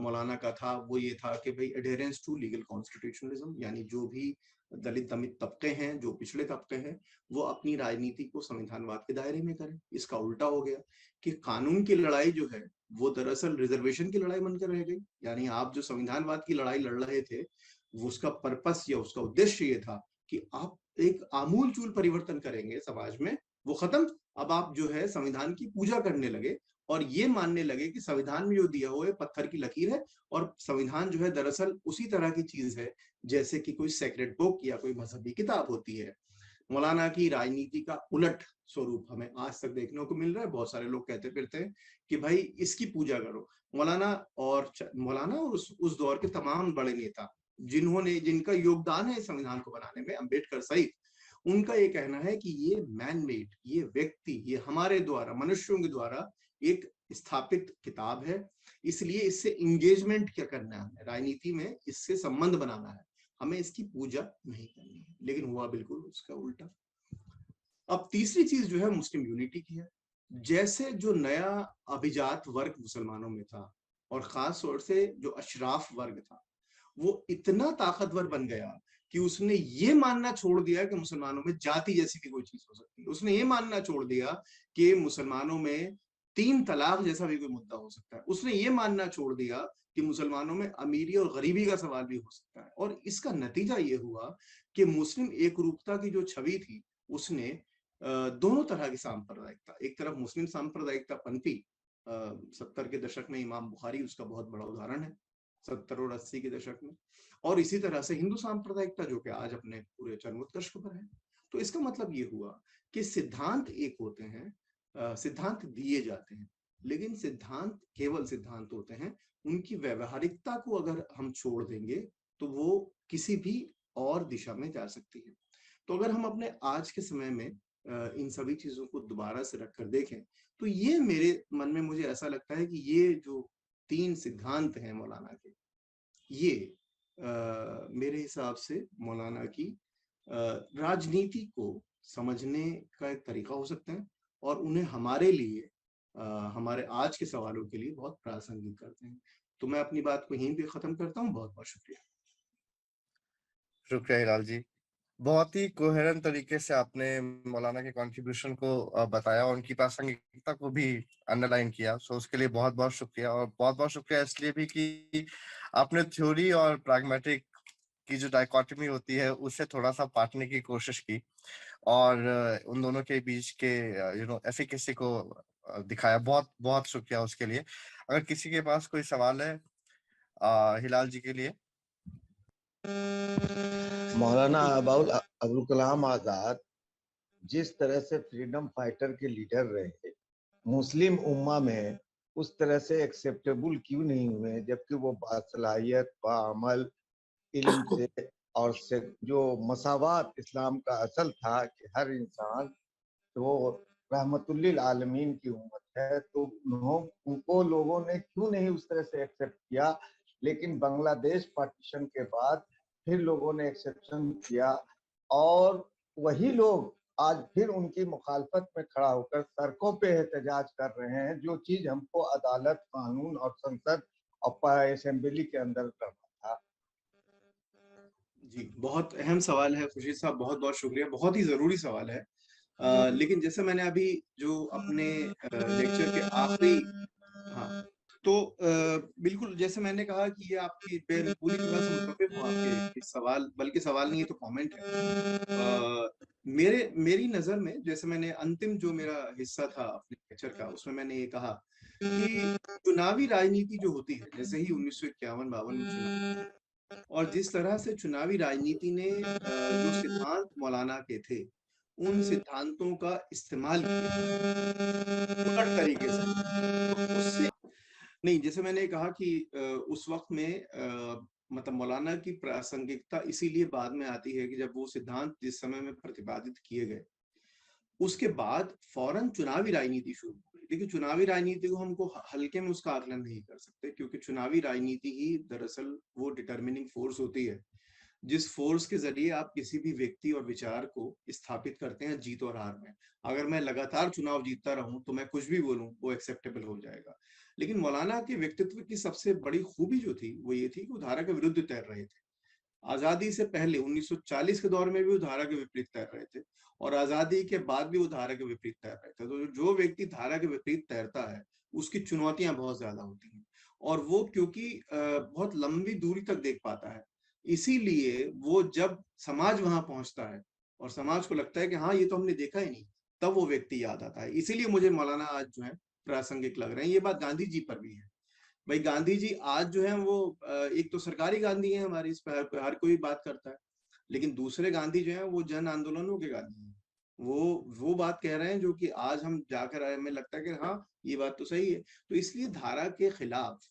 मौलाना का था वो ये था कि भाई एडहेरेंस टू लीगल कॉन्स्टिट्यूशनलिज्म, यानी जो भी दलित दमित तबके हैं, जो पिछड़े तबके हैं, वो अपनी राजनीति को संविधानवाद के दायरे में करें। इसका उल्टा हो गया कि कानून की लड़ाई जो है वो दरअसल रिजर्वेशन की लड़ाई बनकर रह गई। यानी आप जो संविधानवाद की लड़ाई लड़ रहे थे वो उसका पर्पस या उसका उद्देश्य ये था कि आप एक आमूल चूल परिवर्तन करेंगे समाज में, वो खत्म। अब आप जो है संविधान की पूजा करने लगे और ये मानने लगे कि संविधान में जो दिया हुआ है पत्थर की लकीर है और संविधान जो है दरअसल उसी तरह की चीज है जैसे कि कोई सेक्रेट बुक या कोई मजहबी किताब होती है। मौलाना की राजनीति का उलट स्वरूप हमें आज तक देखने को मिल रहा है। बहुत सारे लोग कहते फिरते हैं कि भाई इसकी पूजा करो। मौलाना और उस दौर के तमाम बड़े नेता जिनका योगदान है संविधान को बनाने में, अंबेडकर सहित, उनका ये कहना है कि ये मैन मेड, ये व्यक्ति, ये हमारे द्वारा, मनुष्यों के द्वारा एक स्थापित किताब है, इसलिए इससे इंगेजमेंट क्या करना है, राजनीति में इससे संबंध बनाना है, हमें इसकी पूजा नहीं करनी है। लेकिन हुआ बिल्कुल उसका उल्टा। अब तीसरी चीज जो है मुस्लिम यूनिटी की है। जैसे जो नया अभिजात वर्ग मुसलमानों में था और खास तौर से जो अशराफ वर्ग था, वो इतना ताकतवर बन गया कि उसने ये मानना छोड़ दिया कि मुसलमानों में जाति जैसी भी कोई चीज हो सकती है। उसने ये मानना छोड़ दिया कि मुसलमानों में 3 तलाक जैसा भी कोई मुद्दा हो सकता है। उसने ये मानना छोड़ दिया कि मुसलमानों में अमीरी और गरीबी का सवाल भी हो सकता है। और इसका नतीजा ये हुआ कि मुस्लिम एकरूपता की जो छवि थी उसने दोनों तरह की सांप्रदायिकता, एक तरफ मुस्लिम सांप्रदायिकता पनपी, 70 के दशक में इमाम बुखारी उसका बहुत बड़ा उदाहरण है, 70 और 80 के दशक में, और इसी तरह से हिंदू सांप्रदायिकता जो कि आज अपने पूरे चरमोत्कर्ष पर है। तो इसका मतलब ये हुआ कि सिद्धांत एक होते हैं, सिद्धांत दिए जाते हैं, लेकिन सिद्धांत केवल सिद्धांत होते हैं। उनकी व्यवहारिकता को अगर हम छोड़ देंगे तो वो किसी भी और दिशा में जा सकती है। तो अगर हम अपने आज के समय में इन सभी चीजों को दोबारा से रखकर देखें तो ये मेरे मन में मुझे ऐसा लगता है कि ये जो 3 सिद्धांत हैं मौलाना के, ये मेरे हिसाब से मौलाना की राजनीति को समझने का एक तरीका हो सकते हैं और उन्हें हमारे लिए, हमारे आज के सवालों के लिए बहुत प्रासंगिक करते हैं। तो मैं अपनी बात को यहीं पे खत्म करता हूँ। बहुत बहुत शुक्रिया। शुक्रिया हिलाल जी। बहुत ही कोहेरेंट तरीके से आपने मौलाना के कंट्रीब्यूशन को बताया और उनकी प्रासंगिकता को भी अंडरलाइन किया। सो उसके लिए बहुत बहुत शुक्रिया। और बहुत बहुत शुक्रिया इसलिए भी कि आपने थ्योरी और प्रैग्मेटिक की जो डाइकोटमी होती है उसे थोड़ा सा पाटने की कोशिश की और उन दोनों के बीच के एफिकेसी को दिखाया। बहुत बहुत शुक्रिया उसके लिए। अगर किसी के पास कोई सवाल है हिलाल जी के लिए। मौलाना अबुल कलाम आजाद जिस तरह से फ्रीडम फाइटर के लीडर रहे, मुस्लिम उम्मा में उस तरह से एक्सेप्टेबल क्यों नहीं हुए, जबकि वो बासलाहियत, बाअमल, इल्म से और से जो मसावात इस्लाम का असल था कि हर इंसान तो रहमतुल्लिल आलमीन की उम्मत है, तो उनको लोगों ने क्यों नहीं उस तरह से एक्सेप्ट किया। लेकिन बांग्लादेश पार्टीशन के बाद फिर लोगों ने एक्सेप्शन किया और वही लोग आज फिर उनकी मुखालफत में खड़ा होकर सड़कों पे एहतजाज कर रहे हैं, जो चीज हमको अदालत, कानून और संसद और असेंबली के अंदर करना था। जी, बहुत अहम सवाल है खुर्शीद साहब, बहुत बहुत शुक्रिया, बहुत ही जरूरी सवाल है। लेकिन जैसे मैंने अभी जो अपने लेक्चर के आखिरी, हाँ, तो बिल्कुल जैसे मैंने कहा कि ये आपकी पूरी तरह से मुत्तफिक हूँ आपके इस सवाल, बल्कि सवाल नहीं है तो कमेंट है। मेरी नजर में, जैसे मैंने अंतिम जो मेरा हिस्सा था अपने लेक्चर का, उसमें मैंने ये कहा कि चुनावी राजनीति जो होती है, जैसे ही 1951-52 में चुनाव, और जिस तरह से चुनावी राजनीति ने जो सिद्धांत मौलाना के थे, उन सिद्धांतों का इस्तेमाल किया उलट तरीके से, तो उससे नहीं, जैसे मैंने कहा कि उस वक्त में मतलब मौलाना की प्रासंगिकता इसीलिए बाद में आती है कि जब वो सिद्धांत जिस समय में प्रतिपादित किए गए, उसके बाद फौरन चुनावी राजनीति शुरू हो गई। देखिए, चुनावी राजनीति को हमको हल्के में उसका आकलन नहीं कर सकते, क्योंकि चुनावी राजनीति ही दरअसल वो डिटर्मिनिंग फोर्स होती है, जिस फोर्स के जरिए आप किसी भी व्यक्ति और विचार को स्थापित करते हैं जीत और हार में। अगर मैं लगातार चुनाव जीतता रहूं तो मैं कुछ भी बोलूं वो एक्सेप्टेबल हो जाएगा। लेकिन मौलाना के व्यक्तित्व की सबसे बड़ी खूबी जो थी वो ये थी कि वो धारा के विरुद्ध तैर रहे थे। आजादी से पहले 1940 के दौर में भी वो धारा के विपरीत तैर रहे थे, और आजादी के बाद भी वो धारा के विपरीत तैर रहे थे। तो जो व्यक्ति धारा के विपरीत तैरता है उसकी चुनौतियां बहुत ज्यादा होती हैं, और वो क्योंकि बहुत लंबी दूरी तक देख पाता है, इसीलिए वो जब समाज वहां पहुंचता है और समाज को लगता है कि हाँ ये तो हमने देखा ही नहीं, तब वो व्यक्ति याद आता है। इसीलिए मुझे मौलाना आज जो है प्रासंगिक लग रहे हैं। ये बात गांधी जी पर भी है। भाई गांधी जी आज जो है वो एक तो सरकारी गांधी है हमारी, इस पर हर कोई बात करता है, लेकिन दूसरे गांधी जो है वो जन आंदोलनों के गांधी हैं। वो बात कह रहे हैं जो कि आज हम जाकर आए, हमें लगता है कि हाँ ये बात तो सही है। तो इसलिए धारा के खिलाफ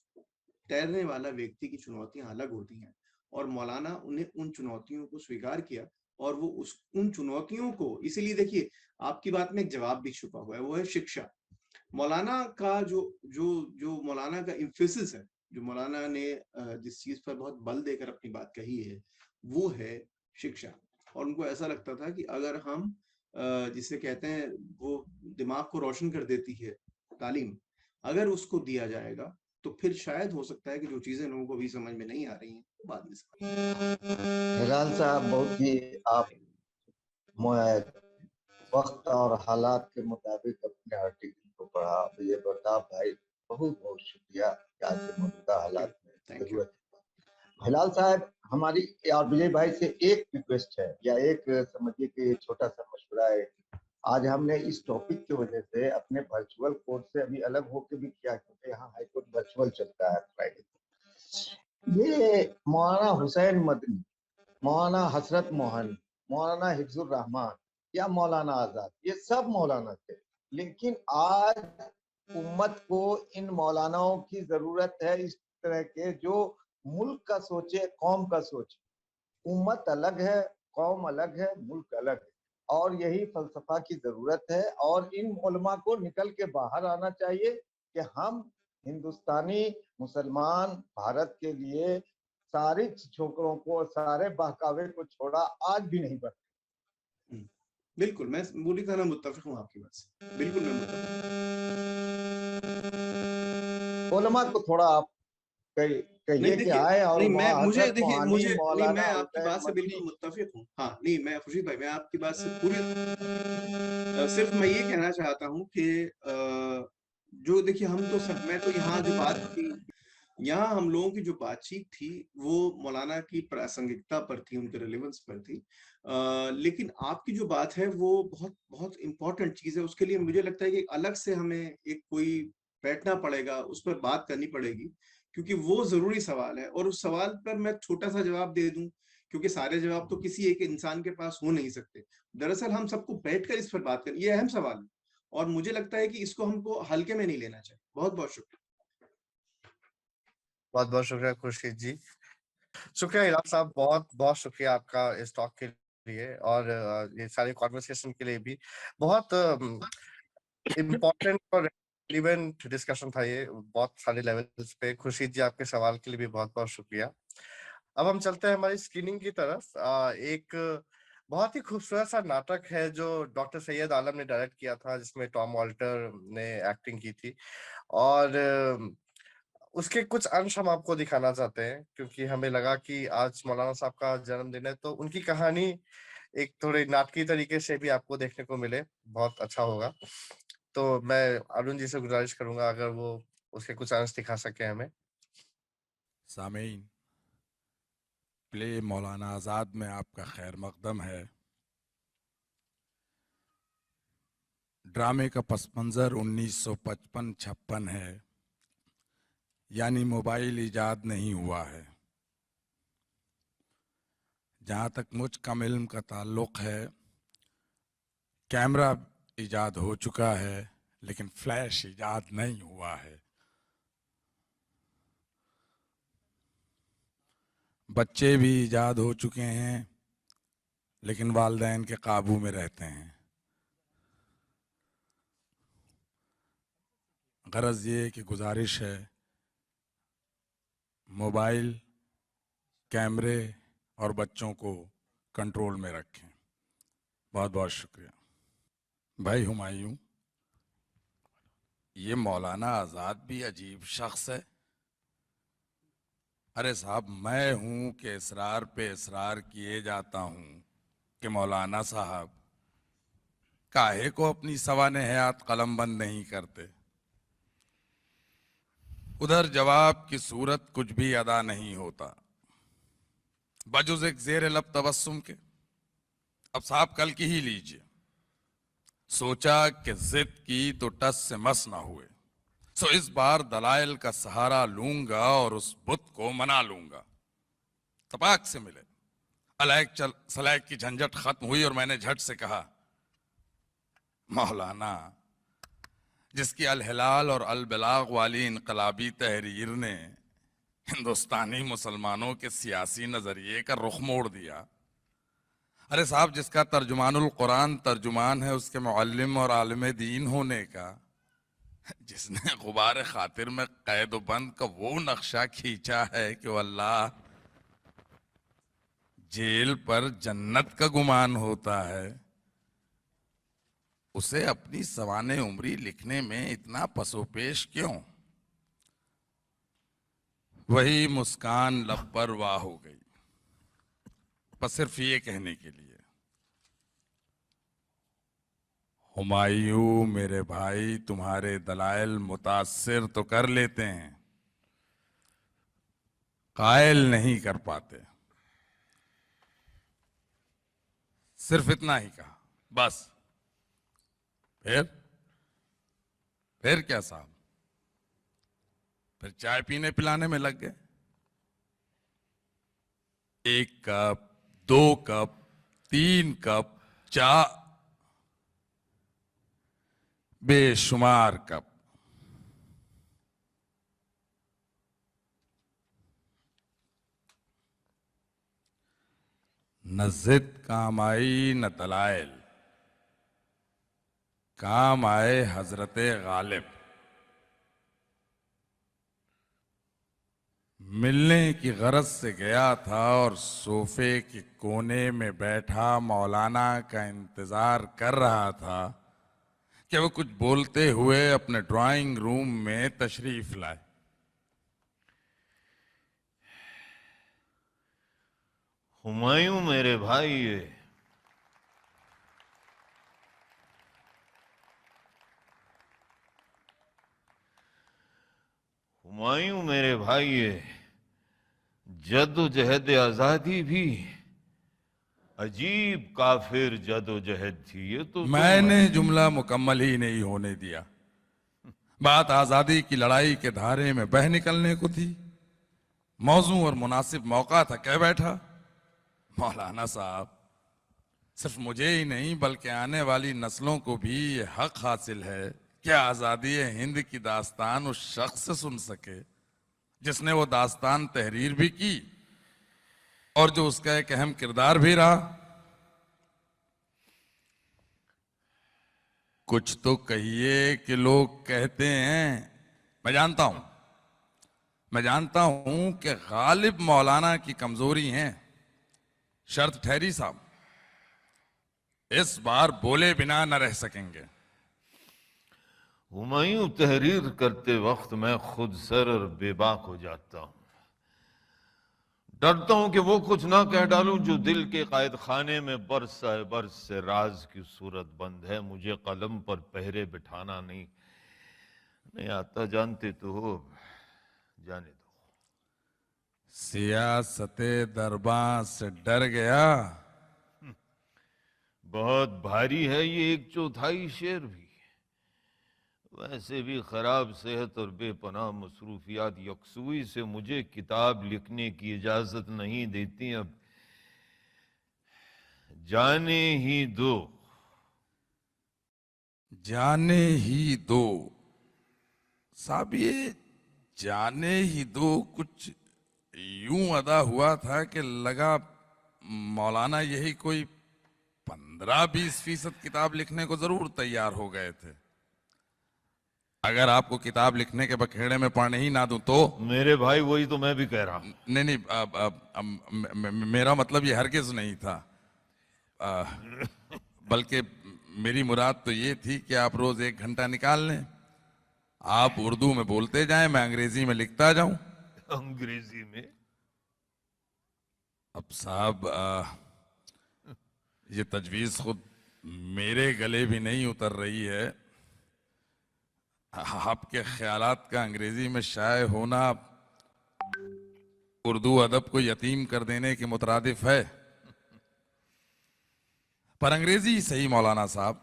तैरने वाला व्यक्ति की चुनौतियां अलग होती हैं, और मौलाना उन्हें उन चुनौतियों को स्वीकार किया, और वो उन चुनौतियों को, इसीलिए देखिए आपकी बात में एक जवाब भी छुपा हुआ है, वो है शिक्षा। मौलाना का जो जो जो मौलाना का इम्फेसिस है, जो मौलाना ने जिस चीज पर बहुत बल देकर अपनी बात कही है, वो है शिक्षा। और उनको ऐसा लगता था कि अगर हम जिसे कहते हैं वो दिमाग को रोशन कर देती है तालीम, अगर उसको दिया जाएगा तो फिर शायद हो सकता है कि जो चीजें लोगों को भी समझ में नहीं आ रही हैं वो बाद में समझ। हिलाल साहब, बहुत ही आप वक्त और हालात के मुताबिक अपने आर्टिकल को पढ़ा। ये प्रताप भाई, बहुत बहुत शुक्रिया कि आज के मौजूदा हालात में थैंक यू। जरूरत है। हिलाल साहब, हमारी और विजय भाई से एक रिक्वेस्ट है, या एक समझिए कि छोटा सा मशवरा है। आज हमने इस टॉपिक की वजह से अपने वर्चुअल कोर्ट से अभी अलग होकर भी किया, क्योंकि यहाँ हाईकोर्ट वर्चुअल चलता है फ्राइडे। ये मौलाना हुसैन मदनी, मौलाना हसरत मोहन, मौलाना हिफ्जुर रहमान या मौलाना आजाद, ये सब मौलाना थे। लेकिन आज उम्मत को इन मौलानाओं की जरूरत है, इस तरह के जो मुल्क का सोचे, कौम का सोचे। उम्मत अलग है, कौम अलग है, मुल्क अलग है, और यही फलसफा की जरूरत है। और इन उलमा को निकल के बाहर आना चाहिए कि हम हिंदुस्तानी मुसलमान भारत के लिए सारे छोकरों को, सारे बहकावे को छोड़ा आज भी नहीं बढ़ते। बिल्कुल, मैं पूरी तरह मुत्तफिक हूँ आपकी बात से, बिल्कुल मैं मुत्तफिक। उलमा को थोड़ा आप नहीं कहिए कि देखिए, आए, और नहीं मैं मुझे हजरत देखिए मोहानी, मुझे नहीं, मैं मौलाना आपकी हुसैन बात से बिल्कुल मदनी। मुत्तफिक हूँ। हाँ नहीं, मैं खुर्शीद भाई, मैं आपकी बात से पूरी सिर्फ मैं ये कहना चाहता हूँ कि जो देखिए हम तो सब, मैं तो यहाँ जो बात थी, यहाँ हम लोगों की जो बातचीत थी वो मौलाना की प्रासंगिकता पर थी, उनके रिलेवेंस पर थी। लेकिन आपकी जो बात है वो बहुत बहुत इंपॉर्टेंट चीज है। उसके लिए मुझे लगता है कि अलग से हमें एक कोई बैठना पड़ेगा, उस पर बात करनी पड़ेगी, क्योंकि वो जरूरी सवाल है। और उस सवाल पर मैं छोटा सा जवाब दे दूं, क्योंकि सारे जवाब तो किसी एक इंसान के पास हो नहीं सकते। दरअसल हम सबको बैठकर इस पर बात करें, ये अहम सवाल है, और मुझे लगता है कि इसको हमको हल्के में नहीं लेना चाहिए। बहुत बहुत शुक्रिया। बहुत बहुत शुक्रिया खुर्शीद जी। शुक्रिया इलाज साहब, बहुत बहुत शुक्रिया आपका इस टॉक के लिए, और ये सारे कॉन्वर्सेशन के लिए भी। बहुत इम्पोर्टेंट और रिलेवेंट डिस्कशन था ये, बहुत सारे लेवल्स पे। खुर्शीद जी, आपके सवाल के लिए भी बहुत बहुत शुक्रिया। अब हम चलते हैं हमारी स्क्रीनिंग की तरफ। एक बहुत ही खूबसूरत सा नाटक है जो डॉक्टर सैयद आलम ने डायरेक्ट किया था, जिसमें टॉम वॉल्टर ने एक्टिंग की थी। और उसके कुछ अंश हम आपको दिखाना चाहते हैं, क्योंकि हमें लगा कि आज मौलाना साहब का जन्मदिन है, तो उनकी कहानी एक थोड़ी नाटकीय तरीके से भी आपको देखने को मिले, बहुत अच्छा होगा। तो मैं अरुण जी से गुजारिश करूंगा अगर वो उसके कुछ अंश दिखा सके हमें। सामीन, प्ले मौलाना आज़ाद में आपका खैर मकदम है। ड्रामे का पस मंज़र 1955-56 है, यानी मोबाइल इजाद नहीं हुआ है। जहाँ तक मुझ कम इल्म का ताल्लुक़ है, कैमरा इजाद हो चुका है, लेकिन फ्लैश इजाद नहीं हुआ है। बच्चे भी इजाद हो चुके हैं, लेकिन वालिदैन के काबू में रहते हैं। गरज ये कि गुजारिश है, मोबाइल, कैमरे और बच्चों को कंट्रोल में रखें। बहुत बहुत शुक्रिया। भाई हुमायूं, ये मौलाना आज़ाद भी अजीब शख्स है। अरे साहब, मैं हूं कि इसरार पे इसरार किए जाता हूं कि मौलाना साहब काहे को अपनी सवाने हयात कलमबंद नहीं करते। उधर जवाब की सूरत कुछ भी अदा नहीं होता बजुज़ एक ज़ेर लब तबस्सुम के। अब साहब कल की ही लीजिए। सोचा कि जिद की तो टस से मस ना हुए, सो इस बार दलाइल का सहारा लूंगा और उस बुत को मना लूंगा। तपाक से मिले, अलैक चल सलैक की झंझट खत्म हुई और मैंने झट से कहा, मौलाना, जिसकी अल हिलाल और अल बलाग वाली इनकलाबी तहरीर ने हिंदुस्तानी मुसलमानों के सियासी नजरिए का रुख मोड़ दिया। अरे साहब, जिसका तर्जुमानुल कुरान तर्जुमान है उसके मुअल्लिम और आलिम दीन होने का, जिसने गुबार खातिर में कैद बंद का वो नक्शा खींचा है कि अल्लाह जेल पर जन्नत का गुमान होता है, उसे अपनी सवाने उम्री लिखने में इतना पसोपेश क्यों? वही मुस्कान लब पर वाह हो गई, बस सिर्फ ये कहने के लिए, हुमायूं मेरे भाई, तुम्हारे दलाइल मुतासिर तो कर लेते हैं, कायल नहीं कर पाते। सिर्फ इतना ही कहा, बस। फिर क्या साहब, फिर चाय पीने पिलाने में लग गए। 1 कप, 2 कप, 3 कप, 4, बेशुमार कप। न जिद काम आई न दलाइल, काम आए हजरते गालिब। मिलने की गरज से गया था और सोफे के कोने में बैठा मौलाना का इंतजार कर रहा था कि वो कुछ बोलते हुए अपने ड्राइंग रूम में तशरीफ लाए। हुमायूं मेरे भाई, हुमायूं मेरे भाई, जद्दोजहद आजादी भी अजीब काफिर जद्दोजहद थी। ये तो मैंने जुमला मुकम्मल ही नहीं होने दिया। बात आजादी की लड़ाई के धारे में बह निकलने को थी। मौजू और मुनासिब मौका था, कह बैठा, मौलाना साहब, सिर्फ मुझे ही नहीं बल्कि आने वाली नस्लों को भी ये हक हासिल है कि आजादी हिंद की दास्तान उस शख्स से सुन सके जिसने वो दास्तान तहरीर भी की और जो उसका एक अहम किरदार भी रहा। कुछ तो कहिए कि लोग कहते हैं, मैं जानता हूं कि गालिब मौलाना की कमजोरी है। शर्त ठहरी साहब, इस बार बोले बिना न रह सकेंगे। हुमायूं तहरीर करते वक्त मैं खुद सर और बेबाक हो जाता हूं। डरता हूं कि वो कुछ ना कह डालूं जो दिल के कायद खाने में बरस है बरस से राज की सूरत बंद है। मुझे कलम पर पहरे बिठाना नहीं आता, जानते तो हो, जाने दो। सियासते दरबार से डर गया। बहुत भारी है ये 1/4 शेर भी। वैसे भी खराब सेहत और बेपनाह मसरूफियात यकसुई से मुझे किताब लिखने की इजाजत नहीं देती। अब जाने ही दो। जाने ही दो साहब, ये जाने ही दो कुछ यूं अदा हुआ था कि लगा मौलाना यही कोई 15-20% किताब लिखने को जरूर तैयार हो गए थे। अगर आपको किताब लिखने के बखेड़े में पड़ने ही ना दूं तो। मेरे भाई वही तो मैं भी कह रहा हूं। नहीं नहीं, मेरा मतलब ये हरगिज नहीं था। बल्कि मेरी मुराद तो ये थी कि आप रोज 1 घंटा निकाल लें, आप उर्दू में बोलते जाएं, मैं अंग्रेजी में लिखता जाऊं। अंग्रेजी में? अब साहब, ये तजवीज खुद मेरे गले भी नहीं उतर रही है। आपके ख्यालात का अंग्रेजी में शाये होना उर्दू अदब को यतीम कर देने के मुतरादिफ है। पर अंग्रेजी सही मौलाना साहब,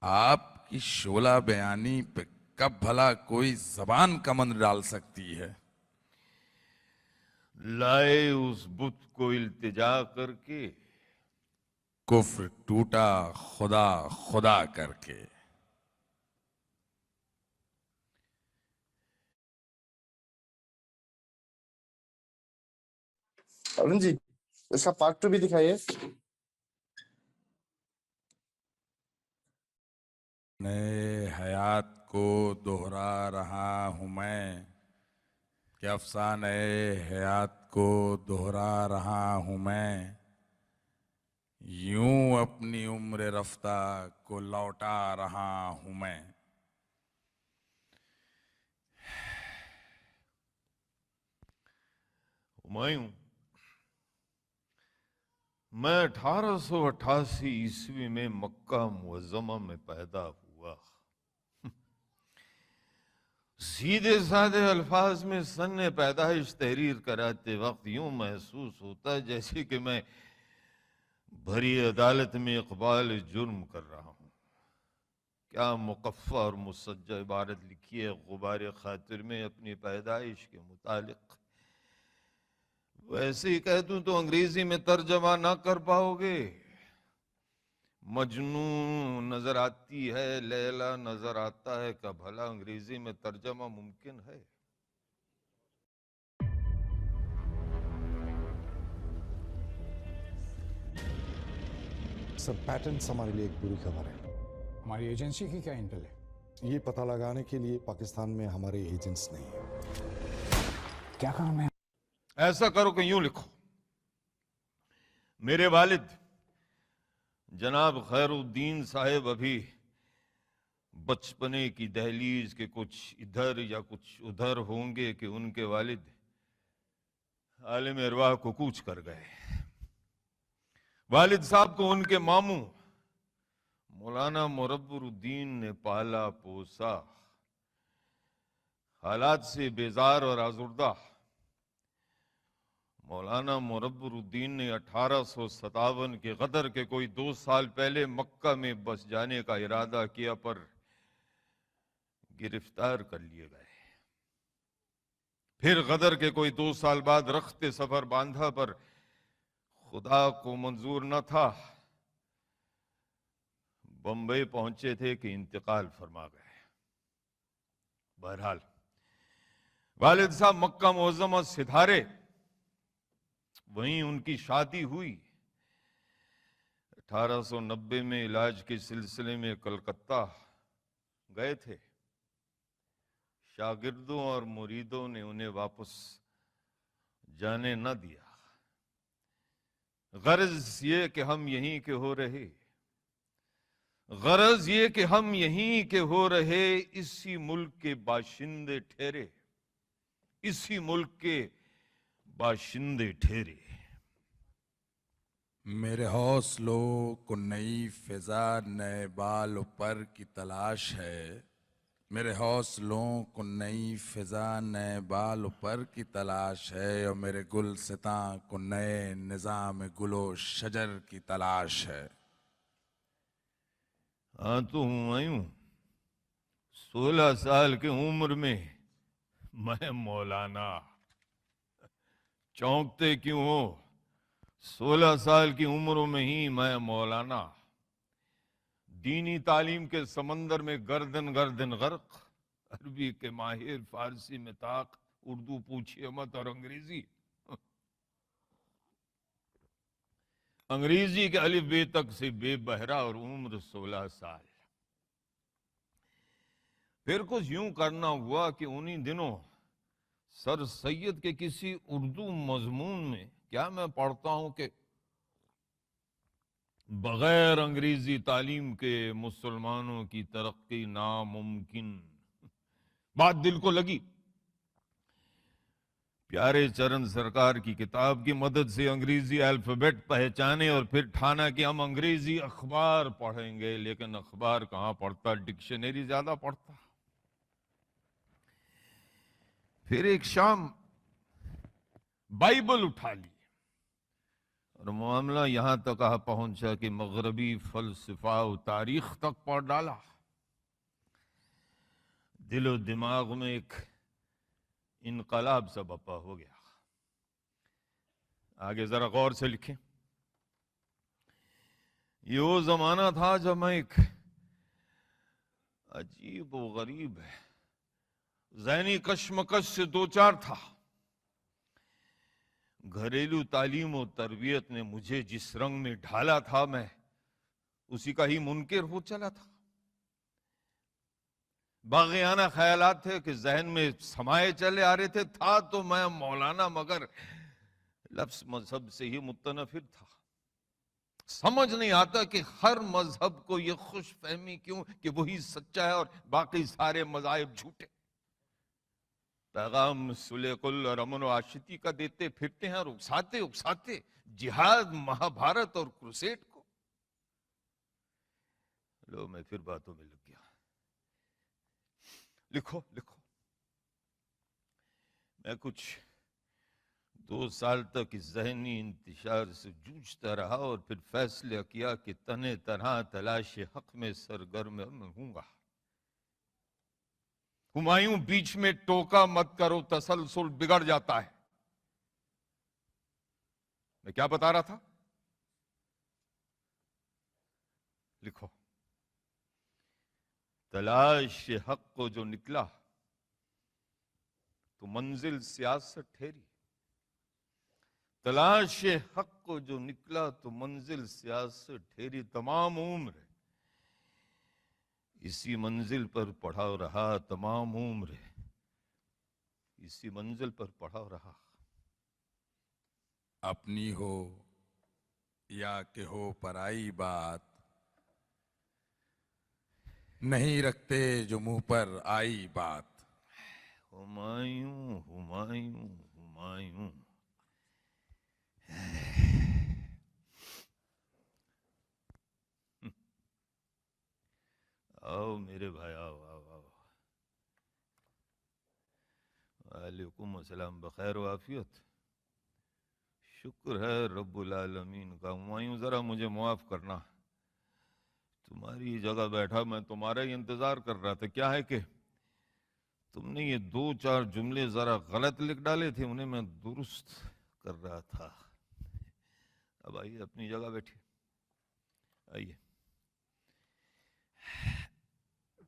आपकी शोला बयानी पे कब भला कोई जबान कमंद डाल सकती है। लाए उस बुत को इल्तिजा करके, कुफ्र टूटा खुदा खुदा करके। अरुण जी, इसका पार्ट 2 भी दिखाइए। नए हयात को दोहरा रहा हूं मैं, कि अफसाने हयात को दोहरा रहा हूं मैं, यूं अपनी उम्र रफ्ता को लौटा रहा हूं मैं। हुमायूं, मैं 1888 ईस्वी में मक्का मुअज्जमा में पैदा हुआ। सीधे साधे अल्फाज में सन्ने पैदाइश तहरीर कराते वक्त यूं महसूस होता है जैसे कि मैं भरी अदालत में इकबाल जुर्म कर रहा हूं। क्या मुकफ़ा और मुसज्जा इबारत लिखी है गुबार खातिर में अपनी पैदाइश के मुतालिक। वैसे ही कह दूं तो अंग्रेजी में तर्जमा ना कर पाओगे। मजनू नजर आती है, लैला नजर आता है, क्या भला अंग्रेजी में तर्जमा मुमकिन है? सर, पैटर्न्स हमारे लिए एक बुरी खबर है। हमारी एजेंसी की क्या इंटेल है? ये पता लगाने के लिए पाकिस्तान में हमारे एजेंट्स नहीं है। क्या काम है? ऐसा करो कि यूं लिखो, मेरे वालिद जनाब खैरुद्दीन साहब अभी बचपने की दहलीज के कुछ इधर या कुछ उधर होंगे कि उनके वालिद आलिम अरवाह को कूच कर गए। वालिद साहब को उनके मामू मौलाना मुरब्बरुद्दीन ने पाला पोसा। हालात से बेजार और आजुर्दा मौलाना मुरब्बरुद्दीन ने 1857 के गदर के कोई 2 साल पहले मक्का में बस जाने का इरादा किया, पर गिरफ्तार कर लिए गए। फिर गदर के कोई 2 साल बाद रखते सफर बांधा, पर खुदा को मंजूर न था। बंबई पहुंचे थे कि इंतकाल फरमा गए। बहरहाल वालिद साहब मक्का मुअज्जमा सिधारे, वहीं उनकी शादी हुई। 1890 में इलाज के सिलसिले में कलकत्ता गए थे। शागिर्दों और मुरीदों ने उन्हें वापस जाने न दिया। गरज ये कि हम यहीं के हो रहे, गरज ये कि हम यहीं के हो रहे, इसी मुल्क के बाशिंदे ठहरे, इसी मुल्क के बाशिंदे ठहरे। मेरे हौसलों को नई फिजा नए बाल पर की तलाश है, मेरे हौसलों को नई फिजा नए बाल पर की तलाश है, और मेरे गुलसितां को नए निजाम गुलो शजर की तलाश है। हाँ तो हूं आयूं 16 साल की उम्र में मैं मौलाना। चौंकते क्यों हो? 16 साल की उम्र में ही मैं मौलाना। दीनी तालीम के समंदर में गर्दन गर्दन गर्क, अरबी के माहिर, फारसी में ताक, उर्दू पूछिए मत और अंग्रेजी अंग्रेजी के अलिफ बे तक से बेबहरा और उम्र 16 साल। फिर कुछ यूं करना हुआ कि उन्हीं दिनों सर सैयद के किसी उर्दू मजमून में क्या मैं पढ़ता हूं कि बगैर अंग्रेजी तालीम के मुसलमानों की तरक्की नामुमकिन। बात दिल को लगी। प्यारे चरण सरकार की किताब की मदद से अंग्रेजी अल्फाबेट पहचाने और फिर ठाना कि हम अंग्रेजी अखबार पढ़ेंगे, लेकिन अखबार कहां पढ़ता, डिक्शनरी ज्यादा पढ़ता। फिर एक शाम बाइबल उठा ली और मामला यहां तक आ पहुंचा कि मगरबी फलसफा और तारीख तक पढ़ डाला। दिलो दिमाग में एक इनकलाब सा बपा हो गया। आगे जरा गौर से लिखें। ये वो जमाना था जब मैं एक अजीब व गरीब ज़हनी कश्मकश से दो चार था। घरेलू तालीम और तरबियत ने मुझे जिस रंग में ढाला था, मैं उसी का ही मुनकिर हो चला था। बागियाना ख्यालात थे कि जहन में समाये चले आ रहे थे। था तो मैं मौलाना, मगर लफ्ज मजहब से ही मुतनफिर था। समझ नहीं आता कि हर मजहब को यह खुश फहमी क्यों कि वही सच्चा है और बाकी सारे मजाहिब झूठे। पैगाम सुले कुल और अमन व आशिकी का देते फिरते हैं और उकसाते उकसाते जिहाद, महाभारत और क्रूसेड को। लो, मैं फिर बातों में लग गया। लिखो लिखो। मैं कुछ 2 साल तक इस ज़हनी इंतशार से जूझता रहा और फिर फैसला किया कि तने तरह तलाश हक में सरगर्म हूंगा। हुमायूं बीच में टोका मत करो, तसलसल बिगड़ जाता है। मैं क्या बता रहा था? लिखो। तलाश हक को जो निकला तो मंजिल सियासत ठहरी। तलाश हक को जो निकला तो मंजिल सियासत ठहरी। तमाम उम्र इसी मंजिल पर पड़ा रहा, तमाम उम्र इसी मंजिल पर पड़ा रहा। अपनी हो या कि हो पराई बात, नहीं रखते जो मुंह पर आई बात। हुमायूं हुमायूं हुमायूं। आओ मेरे भाई, आओ आओ आओ। वालेकुम अस्सलाम। बखैर वाफियत? शुक्र है रब्बुल आलमीन का। हुमायूं, जरा मुझे माफ करना, तुम्हारी जगह बैठा मैं तुम्हारा ही इंतजार कर रहा था। क्या है कि तुमने ये 2-4 जुमले जरा गलत लिख डाले थे, उन्हें मैं दुरुस्त कर रहा था। अब आइए, अपनी जगह बैठिए। आइए,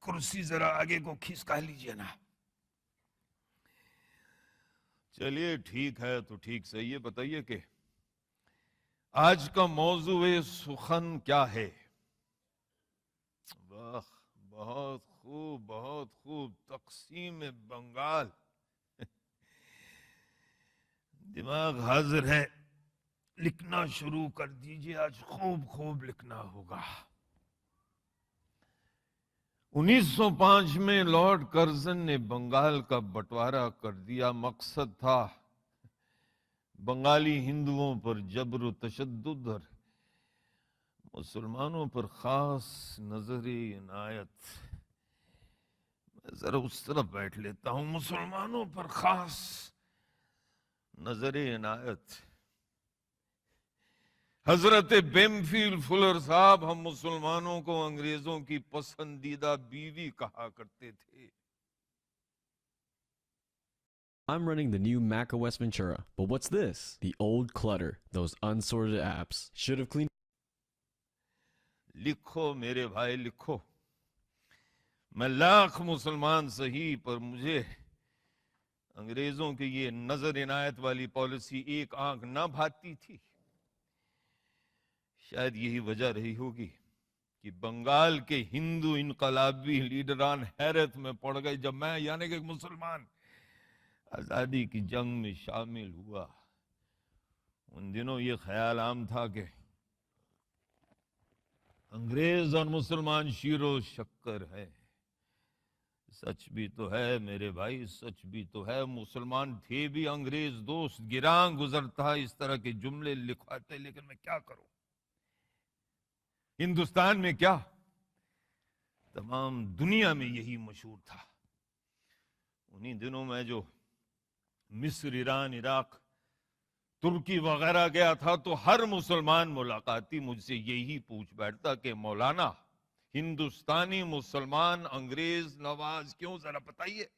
कुर्सी जरा आगे को खिसका लीजिए ना। चलिए ठीक है, तो ठीक से ये बताइए कि आज का मौजूए सुखन क्या है? वाह, बहुत खूब, बहुत खूब। तकसीम बंगाल। दिमाग हाजिर है लिखना शुरू कर दीजिए, आज खूब खूब लिखना होगा। 1905 में लॉर्ड कर्जन ने बंगाल का बंटवारा कर दिया। मकसद था बंगाली हिंदुओं पर जबर तशद्दुद और मुसलमानों पर खास नजर इनायत। मैं जरा उस तरफ बैठ लेता हूं। मुसलमानों पर खास नजर इनायत। हजरत बेमफील फुलर साहब हम मुसलमानों को अंग्रेजों की पसंदीदा बीवी कहा करते थे। I'm running the new Mac OS Ventura, but what's this? The old clutter, those unsorted apps. Should have cleaned. लिखो मेरे भाई लिखो। मैं लाख मुसलमान सही, पर मुझे अंग्रेजों की ये नजर इनायत वाली पॉलिसी एक आंख ना भाती थी। शायद यही वजह रही होगी कि बंगाल के हिंदू इनकलाबी लीडरान हैरत में पड़ गए जब मैं यानी कि मुसलमान आजादी की जंग में शामिल हुआ। उन दिनों ये ख्याल आम था कि अंग्रेज और मुसलमान शीरो शक्कर है। सच भी तो है मेरे भाई, सच भी तो है। मुसलमान थे भी अंग्रेज दोस्त। गिरां गुजरता इस तरह के जुमले लिखवाते, लेकिन मैं क्या करूं। हिंदुस्तान में क्या, तमाम दुनिया में यही मशहूर था। उन्हीं दिनों में जो मिस्र, ईरान, इराक, तुर्की वगैरह गया था, तो हर मुसलमान मुलाकाती मुझसे यही पूछ बैठता कि मौलाना, हिंदुस्तानी मुसलमान अंग्रेज नवाज क्यों, जरा बताइए।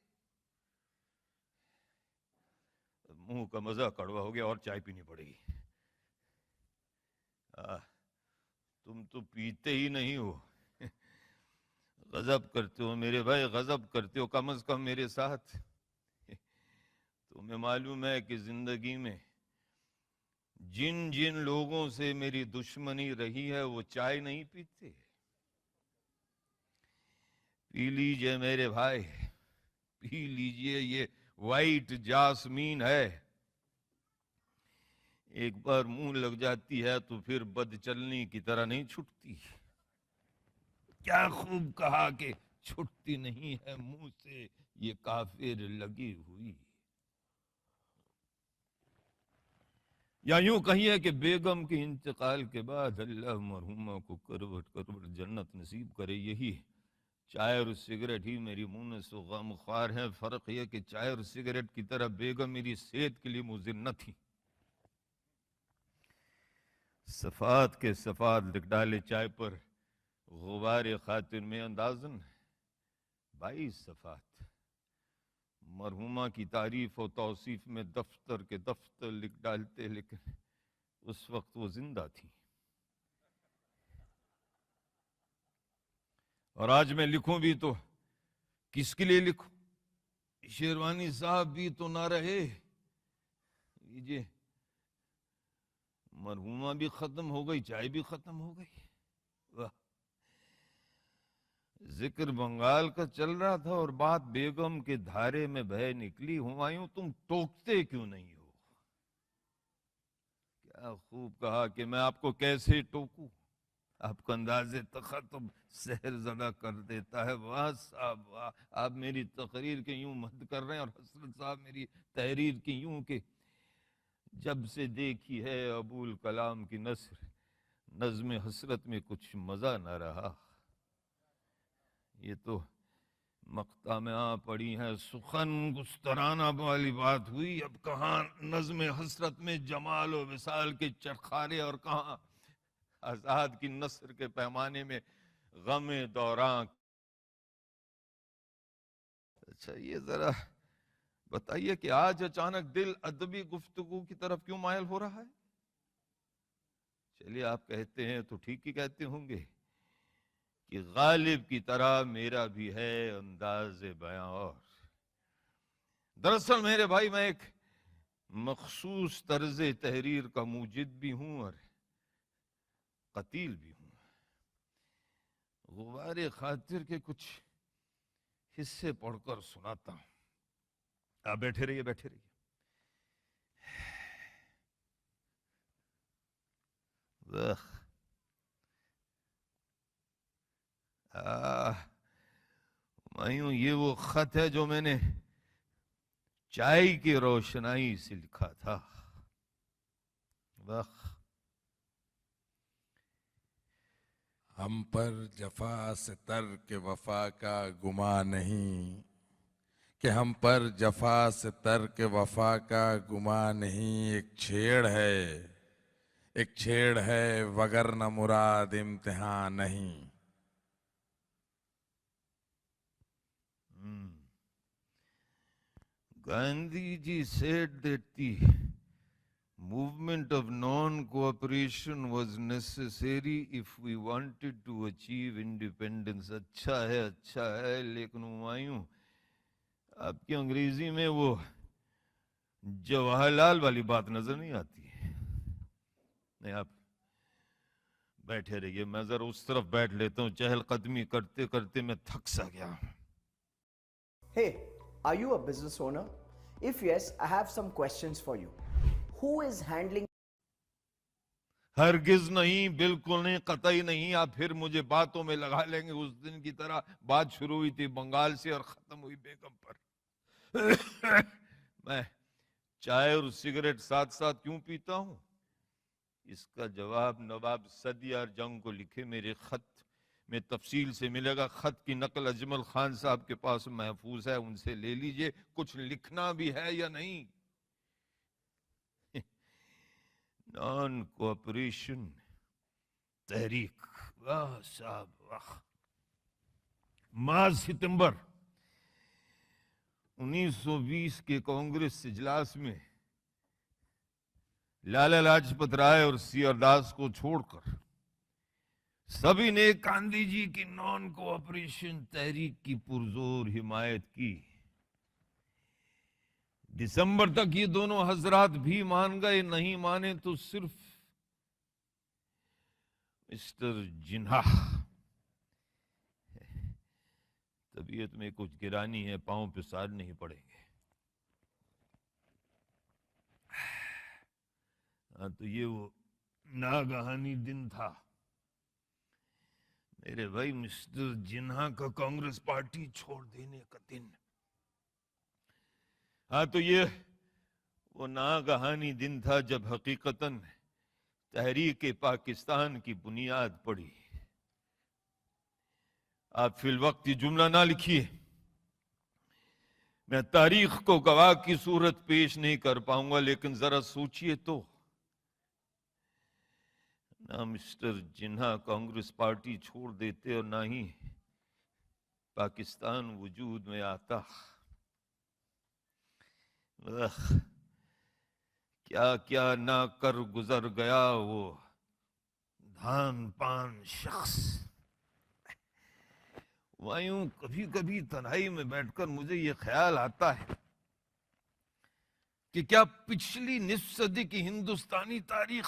मुंह का मजा कड़वा हो गया और चाय पीनी पड़ेगी। तुम तो पीते ही नहीं हो। गजब करते हो मेरे भाई, गजब करते हो। कम से कम मेरे साथ। तुम्हें मालूम है कि जिंदगी में जिन जिन लोगों से मेरी दुश्मनी रही है वो चाय नहीं पीते। पी लीजिए मेरे भाई, पी लीजिए। ये वाइट जासमीन है, एक बार मुंह लग जाती है तो फिर बदचलनी की तरह नहीं छूटती। क्या खूब कहा कि छूटती नहीं है मुंह से ये काफिर लगी हुई। या यूं कहिए कि बेगम के इंतकाल के बाद अल्लाह मरहुमा को करवट करवट जन्नत नसीब करे। यही चाय और सिगरेट ही मेरी मुंह से गमख्वार है। फर्क यह कि चाय और सिगरेट की तरह बेगम मेरी सेहत के लिए मुजिर न थी। सफात के सफात लिख डाले चाय पर, गुबार खातिर में अंदाजन 22 सफात। मरहुमा की तारीफ और तौसीफ में दफ्तर के दफ्तर लिख डालते, लेकिन उस वक्त वो जिंदा थी। और आज मैं लिखूं भी तो किसके लिए लिखूं। शेरवानी साहब भी तो ना रहे। लीजिए, मरहुमा भी खत्म हो गई, चाय भी खत्म हो गई। वाह। जिक्र बंगाल का चल रहा था और बात बेगम के धारे में बह निकली। हुमायूं, तुम टोकते क्यों नहीं हो। क्या खूब कहा कि मैं आपको कैसे टोकूं। आपका अंदाजे तखतुब सहरजदा कर देता है। वाह साहब वाह, आप मेरी तकरीर के यूं मत कर रहे हैं, और हसरत साहब मेरी तहरीर की यूं कि जब से देखी है अबुल कलाम की नस्र, नज़्म हसरत में कुछ मजा ना रहा। ये तो मक्ता में आ पड़ी है, सुखन गुस्तराना वाली बात हुई। अब कहाँ नज़्म हसरत में जमाल और विसाल के चरखारे, और कहाँ आजाद की नस्र के पैमाने में गमे दौरान। अच्छा, ये जरा बताइए कि आज अचानक दिल अदबी गुफ्तगू की तरफ क्यों मायल हो रहा है। चलिए, आप कहते हैं तो ठीक ही कहते होंगे कि गालिब की तरह मेरा भी है अंदाज बयां। और दरअसल मेरे भाई, मैं एक मखसूस तर्ज तहरीर का मूजिद भी हूं और कतील भी हूं। गुबार खातिर के कुछ हिस्से पढ़कर सुनाता हूं। आप बैठे रहिए, बैठे रहिए। Ugh. मायूं ये वो खत है जो मैंने चाय की रोशनाई से लिखा था। वाह। हम पर जफा सितर के वफा का गुमा नहीं, कि हम पर जफा सितर के वफा का गुमा नहीं। एक छेड़ है वगर न मुराद इम्तिहान नहीं। Gandhi ji said that the movement of non-cooperation was necessary if we wanted to achieve independence. अच्छा है, लेकिन हुमायूं आपकी अंग्रेजी में वो जवाहरलाल वाली बात नजर नहीं आती है। नहीं, आप बैठे रहिए, मैं जरा उस तरफ बैठ लेता हूँ। चहलकदमी करते करते मैं थक सा गया। Hey, are you a business owner? If yes, I have some questions for you. Who is handling? हरगिज नहीं, बिल्कुल नहीं, कतई नहीं। आप फिर मुझे बातों में लगा लेंगे। उस दिन की तरह बात शुरू हुई थी बंगाल से और खत्म हुई बेगम पर। मैं चाय और सिगरेट साथ साथ क्यों पीता हूं, इसका जवाब नवाब सदियार जंग को लिखे मेरे खत में तफसील से मिलेगा। खत की नकल अजमल खान साहब के पास महफूज है, उनसे ले लीजिए। कुछ लिखना भी है या नहीं? नॉन कोऑपरेशन तहरीक, वाह साहब वाह। मार्च सितंबर 1920 के कांग्रेस इजलास में लाला लाजपत राय और सी.आर. दास को छोड़कर सभी ने गांधी जी की नॉन कोऑपरेशन तहरीक की पुरजोर हिमायत की। दिसंबर तक ये दोनों हजरात भी मान गए, नहीं माने तो सिर्फ मिस्टर जिन्हा। तबीयत में कुछ गिरानी है, पांव पे सार नहीं पड़ेंगे। हाँ, तो ये वो नागहानी दिन था मेरे भाई मिस्टर जिन्हा का कांग्रेस पार्टी छोड़ देने का दिन। हाँ, तो ये वो नागहानी दिन था जब हकीकतन तहरीक पाकिस्तान की बुनियाद पड़ी। आप फिल वक्त ये जुमला ना लिखिए, मैं तारीख को गवाह की सूरत पेश नहीं कर पाऊंगा, लेकिन जरा सोचिए तो, ना मिस्टर जिन्हा कांग्रेस पार्टी छोड़ देते और ना ही पाकिस्तान वजूद में आता। क्या क्या ना कर गुजर गया वो धान पान शख्स। वायूं कभी कभी तन्हाई में बैठकर मुझे ये ख्याल आता है कि क्या पिछली निस्फ सदी की हिंदुस्तानी तारीख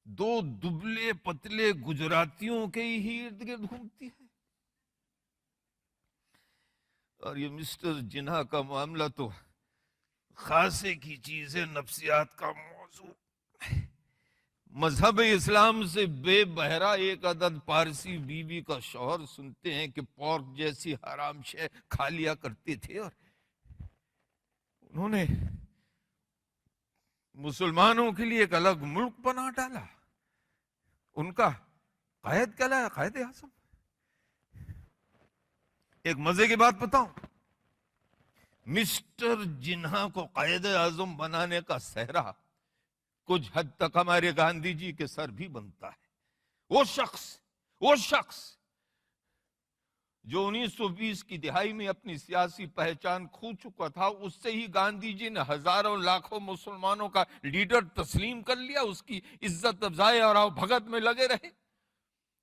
दो दुबले पतले गुजरातियों के ही इर्द गिर्द घूमती है। और ये मिस्टर जिन्हा का मामला तो खासे की चीज है, नफ्सियात का मौजू। मजहब इस्लाम से बेबहरा एक अदद पारसी बीवी का शौहर सुनते हैं कि पोर्क जैसी हराम शय खा लिया करते थे और उन्होंने मुसलमानों के लिए एक अलग मुल्क बना डाला। उनका कायद कहलाया कायद आजम। एक मजे की बात बताऊं, मिस्टर जिन्हा को कायद आजम बनाने का सहरा कुछ हद तक हमारे गांधी जी के सर भी बनता है। वो शख्स जो 1920 की दिहाई में अपनी सियासी पहचान खो चुका था, उससे ही गांधी जी ने हजारों लाखों मुसलमानों का लीडर तस्लीम कर लिया। उसकी इज्जत अफजाई और आओ भगत में लगे रहे,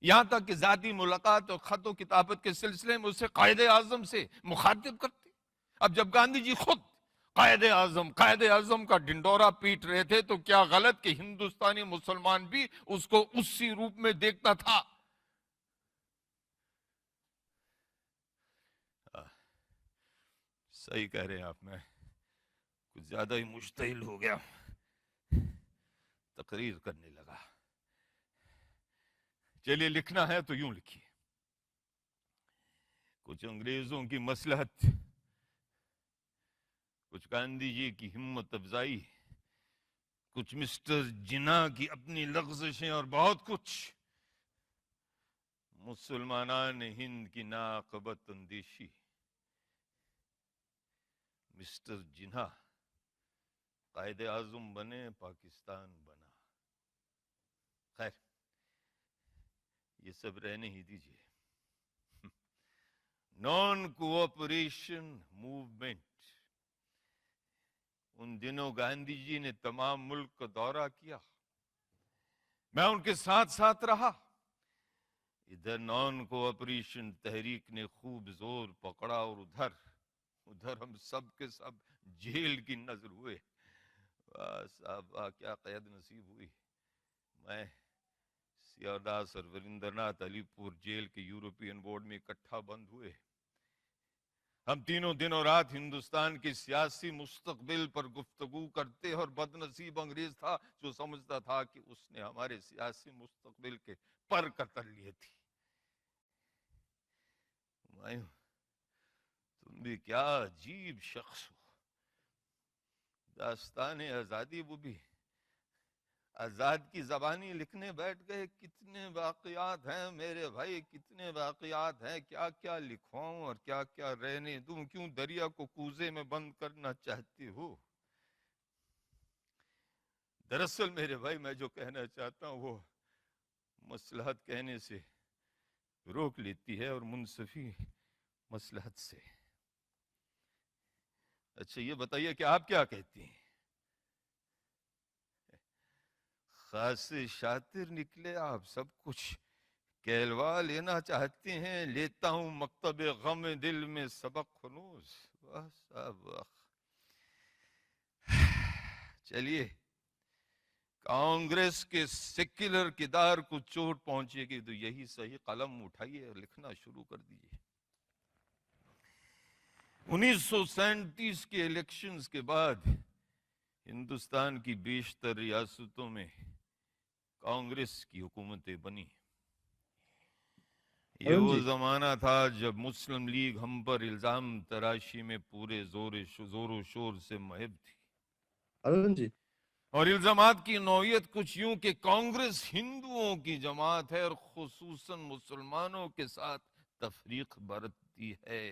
यहां तक कि जाती मुलाकात और खतो किताबत के सिलसिले में उसे कायदे आजम से मुखातिब करते। अब जब गांधी जी खुद कायदे आजम का ढिंडोरा पीट रहे थे, तो क्या गलत कि हिंदुस्तानी मुसलमान भी उसको उसी रूप में देखता था। सही कह रहे हैं आप, मैं कुछ ज्यादा ही मुश्तिल हो गया। तब तकरीर करने लगा। चलिए, लिखना है तो यूं लिखिए। कुछ अंग्रेजों की मसलहत, कुछ गांधी जी की हिम्मत अफजाई, कुछ मिस्टर जिन्ना की अपनी लफ्ज़िशें और बहुत कुछ मुसलमानान हिंद की नाकबत अंदेशी। मिस्टर जिन्ना कायदे आज़म बने, पाकिस्तान बना। खैर, ये सब रहने ही दीजिए। नॉन कोऑपरेशन मूवमेंट, उन दिनों गांधी जी ने तमाम मुल्क का दौरा किया, मैं उनके साथ साथ रहा। इधर नॉन कोऑपरेशन तहरीक ने खूब जोर पकड़ा और उधर हम सब के सब जेल की नजर हुए। वाह साहब वाह, क्या क़ैद नसीब हुई। मैं, सियादास और वरिंद्रनाथ अलीपुर जेल के यूरोपियन बोर्ड में इकट्ठा बंद हुए। हम तीनों दिन और रात हिंदुस्तान की सियासी मुस्तकबिल पर गुफ्तगू करते, और बदनसीब अंग्रेज था जो समझता था कि उसने हमारे सियासी मुस्तकबिल के पर कतर लिए थे। हुमायूं, तुम भी क्या अजीब शख्स हो। दास्तान आजादी, वो भी आजाद की जबानी लिखने बैठ गए। कितने वाकयात हैं मेरे भाई, कितने वाकयात हैं। क्या क्या लिखवाऊं और क्या क्या रहने दूं। क्यों दरिया को कूजे में बंद करना चाहते हो। दरअसल मेरे भाई, मैं जो कहना चाहता हूं वो मसलहत कहने से रोक लेती है, और मुनसफी मसलहत से। अच्छा, ये बताइए कि आप क्या कहती हैं। खासे शातिर निकले आप, सब कुछ कहलवा लेना चाहते हैं। लेता हूं मकतब गम दिल में सबक खुनूस। वाह साहब वाह। चलिए, कांग्रेस के सेक्युलर किरदार को चोट पहुंचेगी तो यही सही, कलम उठाइए और लिखना शुरू कर दीजिए। 1937 के इलेक्शंस के बाद हिंदुस्तान की बेशतर रियासतों में कांग्रेस की हुकूमतें बनी। ये वो जमाना था जब मुस्लिम लीग हम पर इल्जाम तराशी में पूरे जोरों शोर से महब थी। अरुण जी, और इल्जामात की नौयत कुछ यूं कि कांग्रेस हिंदुओं की जमात है और खुसूसन मुसलमानों के साथ तफरीक बरतती है।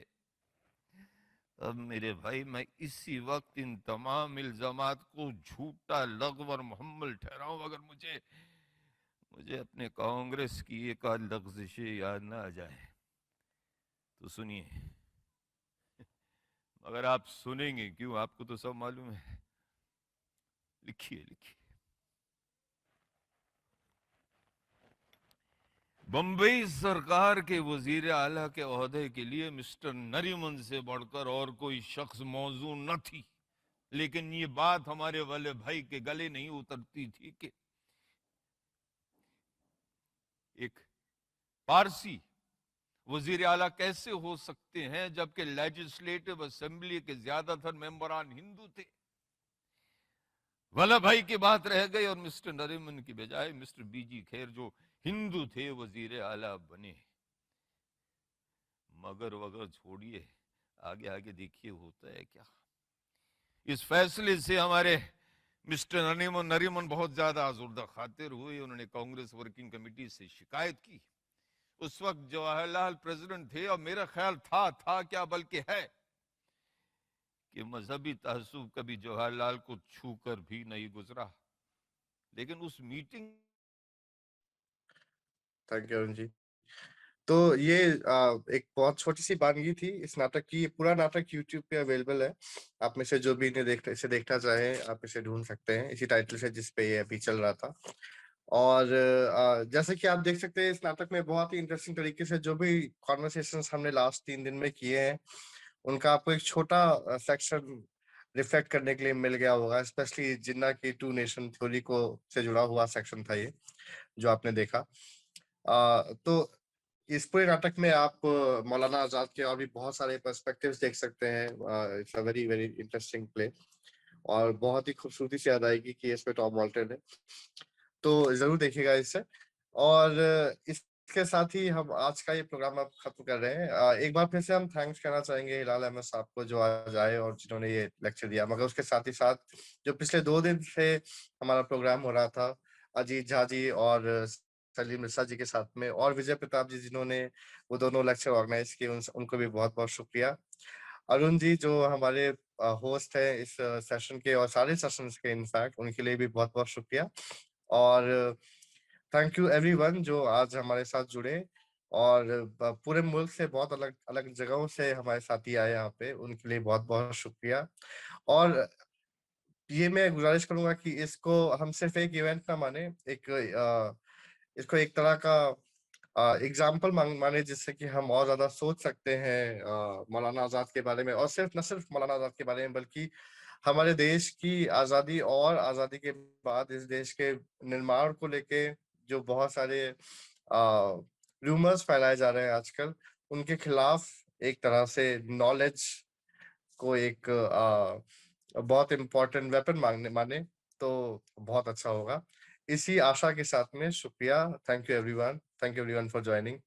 अब मेरे भाई, मैं इसी वक्त इन तमाम इल्जामात को झूठा, लग़व और मुहम्मल ठहराऊं, अगर मुझे अपने कांग्रेस की एक आध लफ्ज़िशें याद ना आ जाए तो सुनिए। मगर आप सुनेंगे क्यों, आपको तो सब मालूम है। लिखिए। बंबई सरकार के वजीर आला के ओहदे के लिए मिस्टर नरीमन से बढ़कर और कोई शख्स मौजूद न थी। लेकिन ये बात हमारे वाले भाई के गले नहीं उतरती थी कि एक पारसी वजीर आला कैसे हो सकते हैं, जबकि लेजिस्लेटिव असेंबली के ज्यादातर मेंबरान हिंदू थे। वल्लभ भाई की बात रह गई और मिस्टर नरीमन की बजाय मिस्टर बीजी खैर, जो हिंदू थे, वजीर आला बने। मगर वगर छोड़िए, आगे देखिए होता है क्या। इस फैसले से हमारे मिस्टर नरीमन बहुत ज्यादा आजुर्दा खातिर हुए। उन्होंने कांग्रेस वर्किंग कमेटी से शिकायत की। उस वक्त जवाहरलाल प्रेसिडेंट थे, और मेरा ख्याल था क्या बल्कि है कि मजहबी तहस्सुब कभी जवाहरलाल को छूकर भी नहीं गुजरा। लेकिन उस meeting, thank you Arun ji. तो ये एक बहुत छोटी सी वानगी थी इस नाटक की। ये पूरा नाटक YouTube पे अवेलेबल है। आप में से जो भी इसे देखना चाहे आप इसे ढूंढ सकते हैं इसी टाइटल से जिस पे ये अभी चल रहा था। और जैसे कि आप देख सकते हैं, इस नाटक में बहुत ही इंटरेस्टिंग तरीके से जो भी कॉन्वर्सेशंस हमने लास्ट 3 दिन में किए हैं, उनका आपको एक छोटा सेक्शन रिफ्लेक्ट करने के लिए मिल गया होगा। स्पेशली जिन्ना की टू नेशन थ्योरी को से जुड़ा हुआ सेक्शन था ये, जो आपने देखा। तो इस पूरे नाटक में आप मौलाना आजाद के और भी बहुत सारे पर्सपेक्टिव्स देख सकते हैं। It's a very very interesting play. और बहुत ही खूबसूरती से अदायगी की है इसमें टॉम वॉल्टन ने, तो जरूर देखिएगा इसे। और इसके साथ ही हम आज का ये प्रोग्राम अब खत्म कर रहे हैं। एक बार फिर से हम थैंक्स कहना चाहेंगे हिलाल अहमद साहब को जो आज आए और जिन्होंने ये लेक्चर दिया, मगर उसके साथ ही साथ जो पिछले 2 दिन से हमारा प्रोग्राम हो रहा था, अजीत झा जी और सलीम मिर्जा जी के साथ में, और विजय प्रताप जी जिन्होंने वो दोनों लेक्चर ऑर्गेनाइज किए, उनको भी बहुत बहुत शुक्रिया। अरुण जी जो हमारे होस्ट है इस सेशन के और सारे सेशंस के, इनफैक्ट उनके लिए भी बहुत बहुत शुक्रिया। और थैंक यू एवरीवन जो आज हमारे साथ जुड़े, और पूरे मुल्क से बहुत अलग अलग जगहों से हमारे साथी आए यहाँ पे, उनके लिए बहुत बहुत शुक्रिया। और ये मैं गुजारिश करूंगा कि इसको हम सिर्फ एक इवेंट ना माने, इसको एक तरह का एग्जाम्पल माने, जिससे कि हम और ज्यादा सोच सकते हैं मौलाना आजाद के बारे में, और न सिर्फ मौलाना आजाद के बारे में, बल्कि हमारे देश की आजादी और आजादी के बाद इस देश के निर्माण को लेके जो बहुत सारे रूमर्स फैलाए जा रहे हैं आजकल, उनके खिलाफ एक तरह से नॉलेज को एक बहुत इम्पोर्टेंट वेपन माने तो बहुत अच्छा होगा। इसी आशा के साथ में शुक्रिया। Thank you everyone for joining.